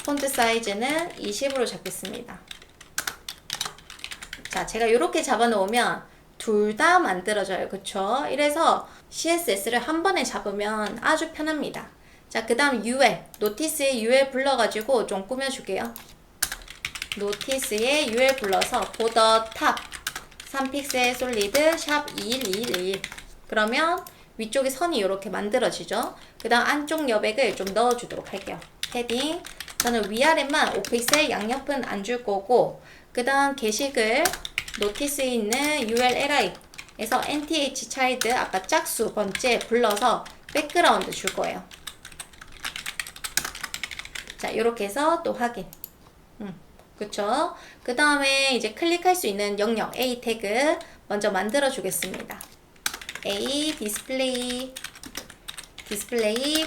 폰트 사이즈는 20으로 잡겠습니다. 자, 제가 이렇게 잡아 놓으면 둘 다 만들어져요. 그쵸? 이래서 CSS를 한 번에 잡으면 아주 편합니다. 자, 그 다음 UL, 노티스에 UL 불러가지고 좀 꾸며줄게요. 노티스에 UL 불러서 보더 탑 3픽셀 솔리드 샵 2111. 그러면 위쪽에 선이 이렇게 만들어지죠. 그 다음 안쪽 여백을 좀 넣어주도록 할게요. 패딩, 저는 위아래만 5픽셀, 양옆은 안 줄 거고, 그 다음 게시글 노티스에 있는 ULLI에서 NTH 차일드 아까 짝수 번째 불러서 백그라운드 줄 거예요. 자, 이렇게 해서 또 확인. 그쵸? 그 다음에 이제 클릭할 수 있는 영역 A 태그 먼저 만들어 주겠습니다. A 디스플레이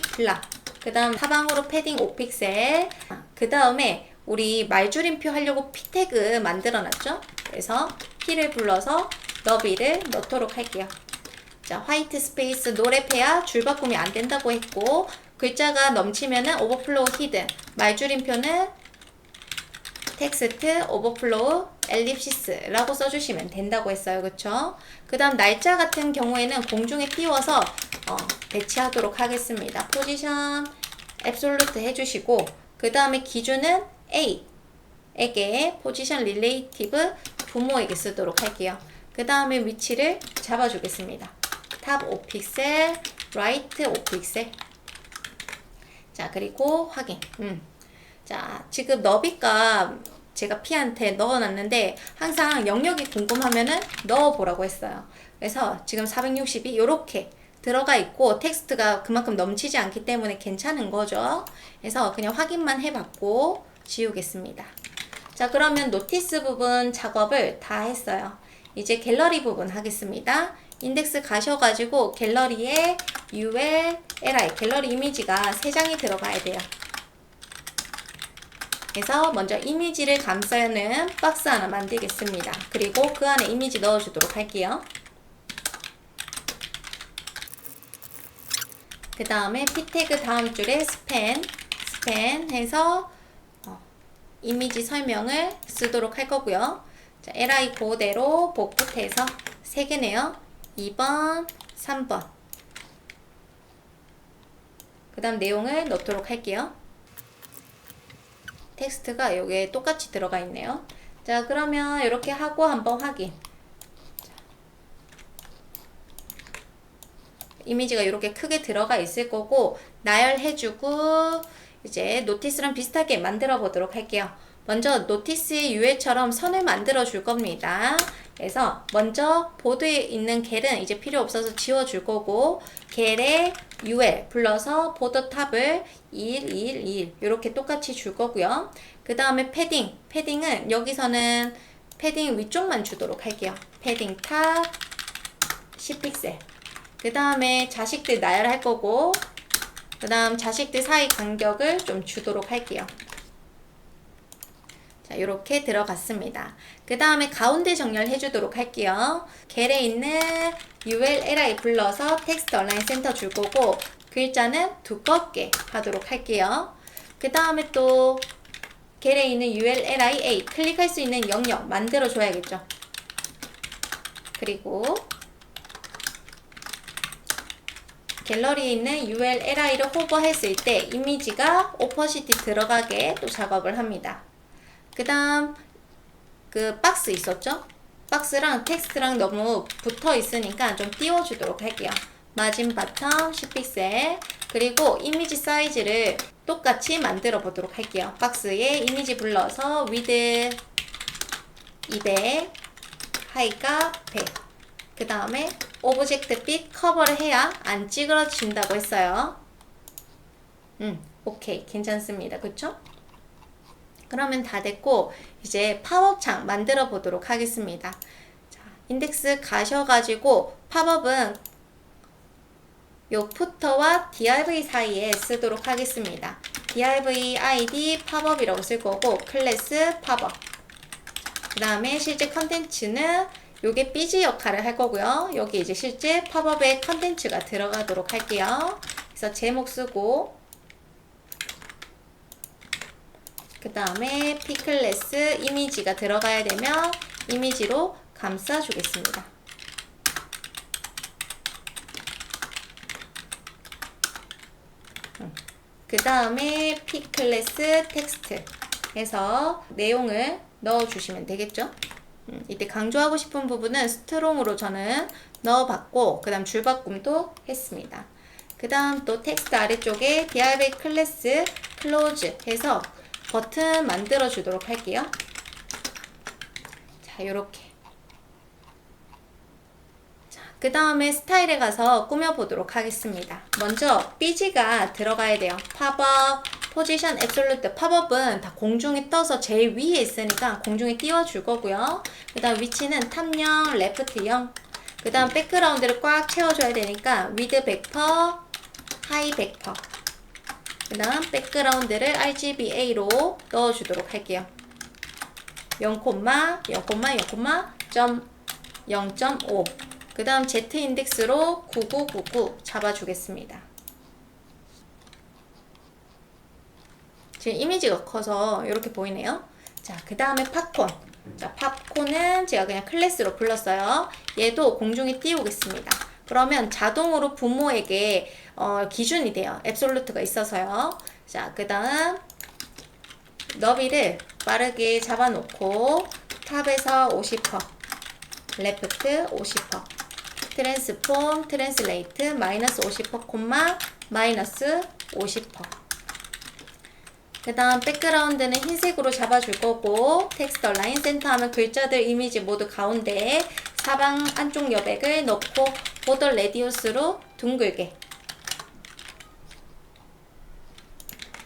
블락. 그 다음 사방으로 패딩 5픽셀. 그 다음에 우리 말줄임표 하려고 P 태그 만들어 놨죠? 그래서 P를 불러서 너비를 넣도록 할게요. 자, 화이트 스페이스 노래페아 줄 바꿈이 안 된다고 했고, 글자가 넘치면은 오버플로우 히든, 말줄임표는 텍스트 오버플로우 엘립시스라고 써주시면 된다고 했어요. 그쵸? 그 다음 날짜 같은 경우에는 공중에 띄워서 배치하도록 하겠습니다. 포지션 앱솔루트 해주시고, 그 다음에 기준은 A에게 포지션 릴레이티브 부모에게 쓰도록 할게요. 그 다음에 위치를 잡아주겠습니다. 탑 5픽셀, 라이트 5픽셀. 자, 그리고 확인. 자, 지금 너비값 제가 P한테 넣어놨는데 항상 영역이 궁금하면은 넣어보라고 했어요. 그래서 지금 462 이렇게 들어가 있고 텍스트가 그만큼 넘치지 않기 때문에 괜찮은 거죠. 그래서 그냥 확인만 해봤고 지우겠습니다. 자, 그러면 노티스 부분 작업을 다 했어요. 이제 갤러리 부분 하겠습니다. 인덱스 가셔가지고 갤러리에 UL, LI, 갤러리 이미지가 3장이 들어가야 돼요. 그래서 먼저 이미지를 감싸는 박스 하나 만들겠습니다. 그리고 그 안에 이미지 넣어주도록 할게요. 그 다음에 P 태그 다음 줄에 스팬 해서 이미지 설명을 쓰도록 할 거고요. 자, LI 그대로 복붙해서 3개네요. 2번, 3번. 그 다음 내용을 넣도록 할게요. 텍스트가 여기에 똑같이 들어가 있네요. 자, 그러면 이렇게 하고 한번 확인. 이미지가 이렇게 크게 들어가 있을 거고 나열해주고 이제 노티스랑 비슷하게 만들어 보도록 할게요. 먼저 노티스의 UL처럼 선을 만들어 줄 겁니다. 그래서 먼저 보드에 있는 겔은 이제 필요 없어서 지워 줄 거고 겔에 UL 불러서 보더 탑을 2121 이렇게 똑같이 줄 거고요. 그 다음에 패딩은 여기서는 패딩 위쪽만 주도록 할게요. 패딩 탑 10픽셀. 그 다음에 자식들 나열할 거고 그 다음 자식들 사이 간격을 좀 주도록 할게요. 자, 이렇게 들어갔습니다. 그 다음에 가운데 정렬 해주도록 할게요. 겔에 있는 ULLI 불러서 텍스트 얼라인 센터 줄 거고 글자는 두껍게 하도록 할게요. 그 다음에 또 겔에 있는 ULLIA 클릭할 수 있는 영역 만들어 줘야겠죠. 그리고 갤러리에 있는 ULLI를 호버했을 때 이미지가 오퍼시티 들어가게 또 작업을 합니다. 그 다음 그 박스 있었죠? 박스랑 텍스트랑 너무 붙어 있으니까 좀 띄워주도록 할게요. 마진 바텀 10픽셀 그리고 이미지 사이즈를 똑같이 만들어 보도록 할게요. 박스에 이미지 불러서 위드 200 하이가 100 그 다음에 오브젝트 빛 커버를 해야 안 찌그러진다고 했어요. 오케이 괜찮습니다. 그쵸? 그러면 다 됐고 이제 팝업 창 만들어 보도록 하겠습니다. 자, 인덱스 가셔가지고 팝업은 요 푸터와 div 사이에 쓰도록 하겠습니다. div id 팝업이라고 쓸 거고 클래스 팝업 그 다음에 실제 컨텐츠는 요게 삐지 역할을 할 거고요. 여기 이제 실제 팝업의 컨텐츠가 들어가도록 할게요. 그래서 제목 쓰고 그 다음에 P클래스 이미지가 들어가야 되면 이미지로 감싸 주겠습니다. 그 다음에 P클래스 텍스트 해서 내용을 넣어 주시면 되겠죠. 이때 강조하고 싶은 부분은 스트롱으로 저는 넣어봤고 그 다음 줄바꿈도 했습니다. 그 다음 또 텍스트 아래쪽에 div 클래스 close 해서 버튼 만들어 주도록 할게요. 자, 요렇게. 자, 그 다음에 스타일에 가서 꾸며보도록 하겠습니다. 먼저 BG가 들어가야 돼요. 팝업, 포지션, 앱솔루트. 팝업은 다 공중에 떠서 제일 위에 있으니까 공중에 띄워줄 거고요. 그 다음 위치는 탑 0, 레프트 0. 그 다음 백그라운드를 꽉 채워줘야 되니까 위드 100%, 하이 100%. 그 다음 백그라운드를 RGBA로 넣어주도록 할게요. 0,0,0.5. 그 다음 Z 인덱스로 9999 잡아주겠습니다. 지금 이미지가 커서 이렇게 보이네요. 자, 그 다음에 팝콘. 자, 팝콘은 제가 그냥 클래스로 불렀어요. 얘도 공중에 띄우겠습니다. 그러면 자동으로 부모에게 기준이 돼요. 앱솔루트가 있어서요. 자, 그 다음 너비를 빠르게 잡아놓고 탑에서 50%, 레프트 50%, 트랜스폼, 트랜슬레이트 마이너스 50% 콤마 마이너스 50%. 그 다음 백그라운드는 흰색으로 잡아줄 거고 텍스트 얼라인 센터 하면 글자들 이미지 모두 가운데 사방 안쪽 여백을 넣고 보더 레디우스로 둥글게.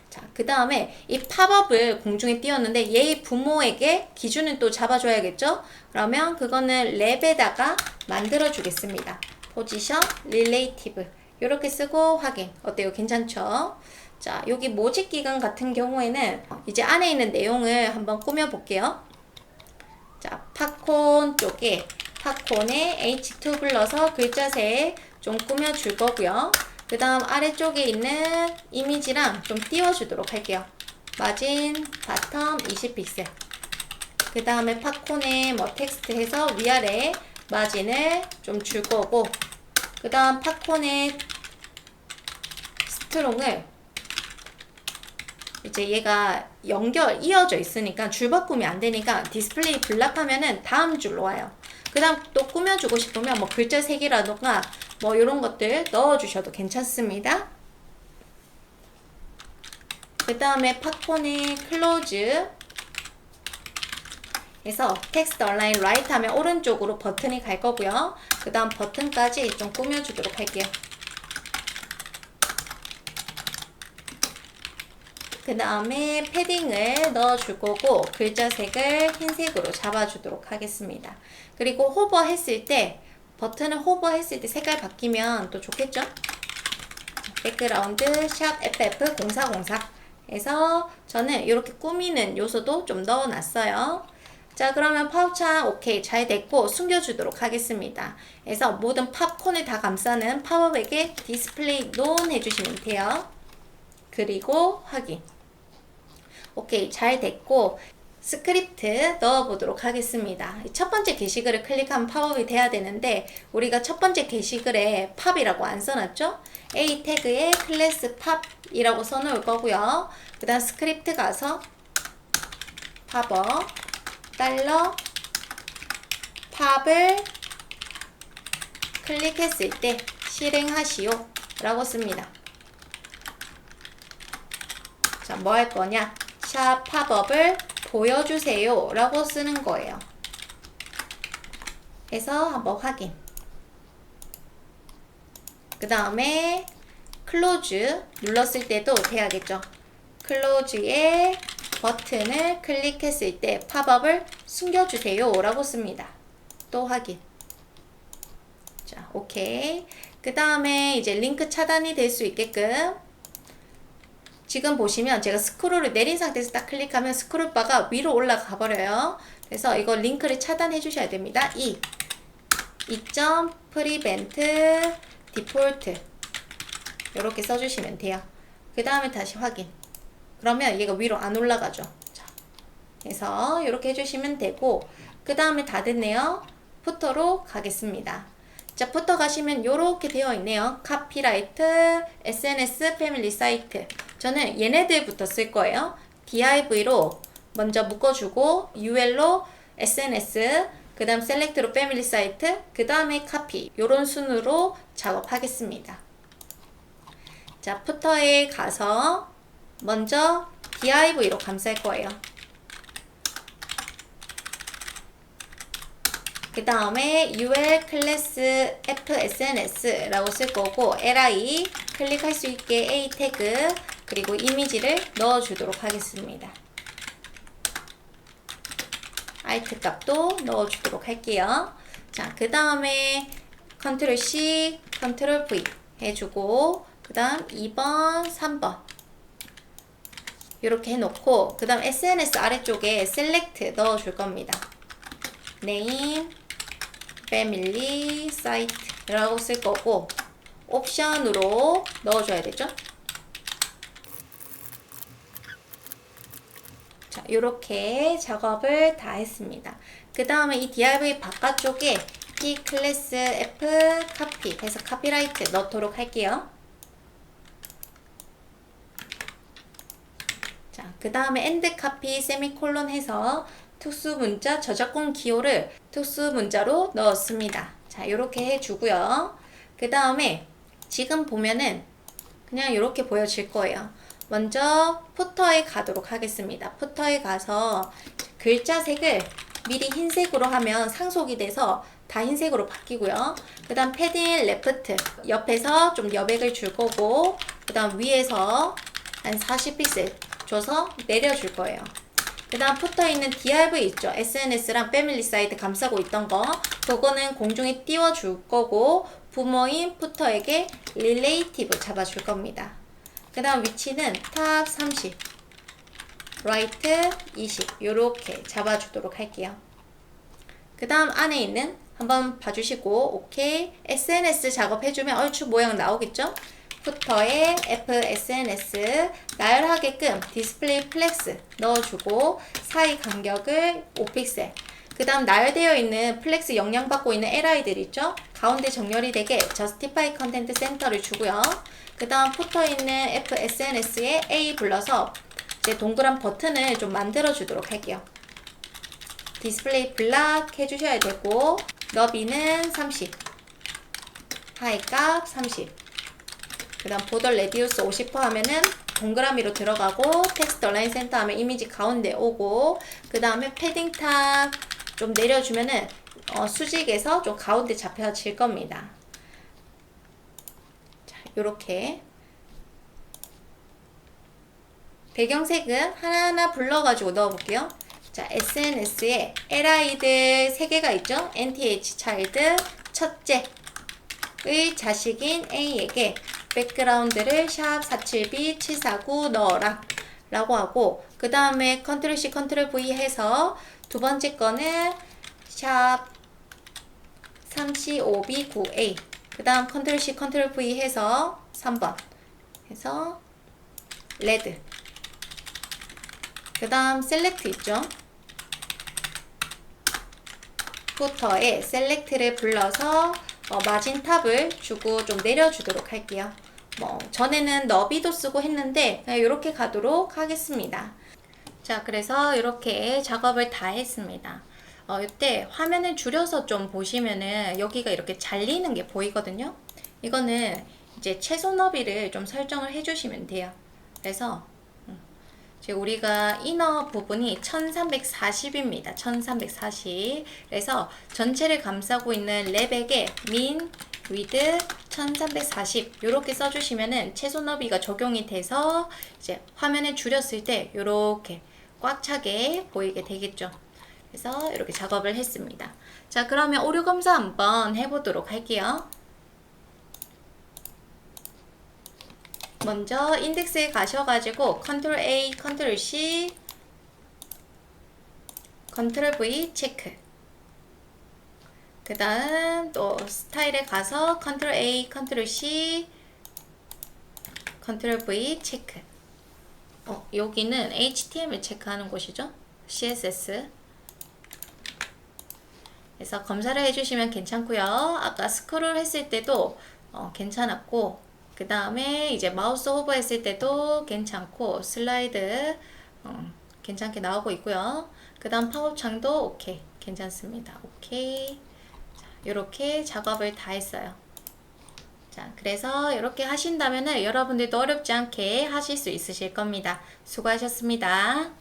자, 그 다음에 이 팝업을 공중에 띄웠는데 얘의 부모에게 기준은 또 잡아줘야겠죠? 그러면 그거는 랩에다가 만들어 주겠습니다. 포지션, 릴레이티브 이렇게 쓰고 확인. 어때요? 괜찮죠? 자, 여기 모집 기간 같은 경우에는 이제 안에 있는 내용을 한번 꾸며 볼게요. 자, 팝콘 쪽에 팝콘에 H2 불러서 글자색 좀 꾸며 줄 거고요. 그 다음 아래쪽에 있는 이미지랑 좀 띄워주도록 할게요. 마진, 바텀 20픽셀. 그 다음에 팝콘에 뭐 텍스트 해서 위아래 마진을 좀 줄 거고, 그 다음 팝콘에 스트롱을 이제 얘가 이어져 있으니까 줄 바꿈이 안 되니까 디스플레이 블락하면은 다음 줄로 와요. 그 다음 또 꾸며주고 싶으면 뭐 글자 색이라던가 뭐 이런 것들 넣어주셔도 괜찮습니다. 그 다음에 팝콘의 클로즈 해서 텍스트 얼라인 라이트 하면 오른쪽으로 버튼이 갈 거고요. 그 다음 버튼까지 좀 꾸며주도록 할게요. 그 다음에 패딩을 넣어줄 거고 글자색을 흰색으로 잡아주도록 하겠습니다. 그리고 호버했을 때 버튼을 호버했을 때 색깔 바뀌면 또 좋겠죠? 백그라운드 샵 FF0404 해서 저는 이렇게 꾸미는 요소도 좀 넣어놨어요. 자, 그러면 팝업창 오케이 잘 됐고 숨겨주도록 하겠습니다. 그래서 모든 팝콘을 다 감싸는 팝업에게 디스플레이 논 해주시면 돼요. 그리고 확인. 오케이 잘 됐고 스크립트 넣어보도록 하겠습니다. 첫 번째 게시글을 클릭하면 팝업이 돼야 되는데 우리가 첫 번째 게시글에 팝이라고 안 써놨죠? A 태그에 클래스 팝이라고 써놓을 거고요. 그 다음 스크립트 가서 팝업 달러 팝을 클릭했을 때 실행하시오 라고 씁니다. 자, 뭐 할 거냐? 샵 팝업을 보여주세요 라고 쓰는 거예요. 해서 한번 확인. 그 다음에 클로즈 눌렀을 때도 돼야겠죠. 클로즈의 버튼을 클릭했을 때 팝업을 숨겨주세요 라고 씁니다. 또 확인. 자, 오케이. 그 다음에 이제 링크 차단이 될 수 있게끔 지금 보시면 제가 스크롤을 내린 상태에서 딱 클릭하면 스크롤바가 위로 올라가 버려요. 그래서 이거 링크를 차단해 주셔야 됩니다. 2점 프리벤트 디폴트 이렇게 써주시면 돼요. 그 다음에 다시 확인. 그러면 얘가 위로 안 올라가죠. 자, 그래서 이렇게 해주시면 되고, 그 다음에 다 됐네요. 푸터로 가겠습니다. 자, 푸터 가시면 이렇게 되어 있네요. 카피라이트, SNS, 패밀리 사이트. 저는 얘네들부터 쓸 거예요. div로 먼저 묶어주고, ul로 SNS, 그 다음 셀렉트로 패밀리 사이트, 그 다음에 카피. 요런 순으로 작업하겠습니다. 자, 푸터에 가서 먼저 div로 감쌀 거예요. 그 다음에 ul 클래스 fsns라고 쓸 거고, li 클릭할 수 있게 a 태그, 그리고 이미지를 넣어 주도록 하겠습니다. alt 값도 넣어 주도록 할게요. 자, 그 다음에 컨트롤 C, 컨트롤 V 해주고, 그 다음 2번, 3번 이렇게 해놓고, 그 다음 SNS 아래쪽에 select 넣어 줄 겁니다. name, family, site 라고 쓸 거고, 옵션으로 넣어줘야 되죠. 자, 요렇게 작업을 다 했습니다. 그 다음에 이 div 바깥쪽에 p 클래스 f copy 해서 카피라이트 넣도록 할게요. 자, 그 다음에 end copy 세미콜론 해서 특수문자 저작권 기호를 특수문자로 넣었습니다. 자, 요렇게 해주고요. 그 다음에 지금 보면은 그냥 이렇게 보여질 거예요. 먼저 푸터에 가도록 하겠습니다. 푸터에 가서 글자 색을 미리 흰색으로 하면 상속이 돼서 다 흰색으로 바뀌고요. 그 다음 패딩 레프트 옆에서 좀 여백을 줄 거고, 그 다음 위에서 한 40픽셀 줘서 내려줄 거예요. 그 다음 푸터에 있는 div 있죠. SNS랑 패밀리 사이트 감싸고 있던 거, 그거는 공중에 띄워줄 거고, 부모인 푸터에게 relative 잡아줄 겁니다. 그 다음 위치는 탑 30, right 20 요렇게 잡아주도록 할게요. 그 다음 안에 있는 한번 봐주시고 오케이. SNS 작업해주면 얼추 모양 나오겠죠? 푸터에 fsns 나열하게끔 디스플레이 플렉스 넣어주고, 사이 간격을 5픽셀, 그 다음 나열되어 있는 플렉스 영향받고 있는 li들 있죠? 가운데 정렬이 되게 justify content center를 주고요. 그 다음 푸터에 있는 fsns에 a 불러서 이제 동그란 버튼을 좀 만들어 주도록 할게요. 디스플레이 블락 해주셔야 되고, 너비는 30, 하이 값 30, 그 다음 보더 레디우스 50% 하면은 동그라미로 들어가고, 텍스트 얼라인 센터 하면 이미지 가운데 오고, 그 다음에 패딩 탑 좀 내려주면은 수직에서 좀 가운데 잡혀질 겁니다. 자, 요렇게 배경색은 하나하나 불러가지고 넣어볼게요. 자, SNS에 li들 3개가 있죠? nth child 첫째의 자식인 A에게 백그라운드를 샵 47B 749 넣어라 라고 하고, 그 다음에 컨트롤 C 컨트롤 V 해서 두 번째 거는 샵 3C5B 9A, 그 다음 컨트롤 C 컨트롤 V 해서 3번 해서 레드, 그 다음 셀렉트 있죠? 푸터에 셀렉트를 불러서 마진 탑을 주고 좀 내려주도록 할게요. 전에는 너비도 쓰고 했는데 그냥 이렇게 가도록 하겠습니다. 자, 그래서 이렇게 작업을 다 했습니다. 이때 화면을 줄여서 좀 보시면은 여기가 이렇게 잘리는 게 보이거든요. 이거는 이제 최소 너비를 좀 설정을 해주시면 돼요. 그래서 지금 우리가 이너 부분이 1340입니다. 1340. 그래서 전체를 감싸고 있는 랩에게 min, width 1340 이렇게 써주시면은 최소 너비가 적용이 돼서 이제 화면을 줄였을 때 이렇게 꽉 차게 보이게 되겠죠. 그래서 이렇게 작업을 했습니다. 자, 그러면 오류 검사 한번 해보도록 할게요. 먼저 인덱스에 가셔가지고 컨트롤 A, 컨트롤 C, 컨트롤 V 체크. 그 다음 또 스타일에 가서 컨트롤 A, 컨트롤 C, 컨트롤 V 체크. 여기는 HTML 체크하는 곳이죠. CSS. 그래서 검사를 해주시면 괜찮고요. 아까 스크롤 했을 때도 괜찮았고, 그 다음에 이제 마우스 호버 했을 때도 괜찮고, 슬라이드 괜찮게 나오고 있고요. 그 다음 팝업 창도 오케이, 괜찮습니다. 오케이. 자, 이렇게 작업을 다 했어요. 자, 그래서 이렇게 하신다면은 여러분들도 어렵지 않게 하실 수 있으실 겁니다. 수고하셨습니다.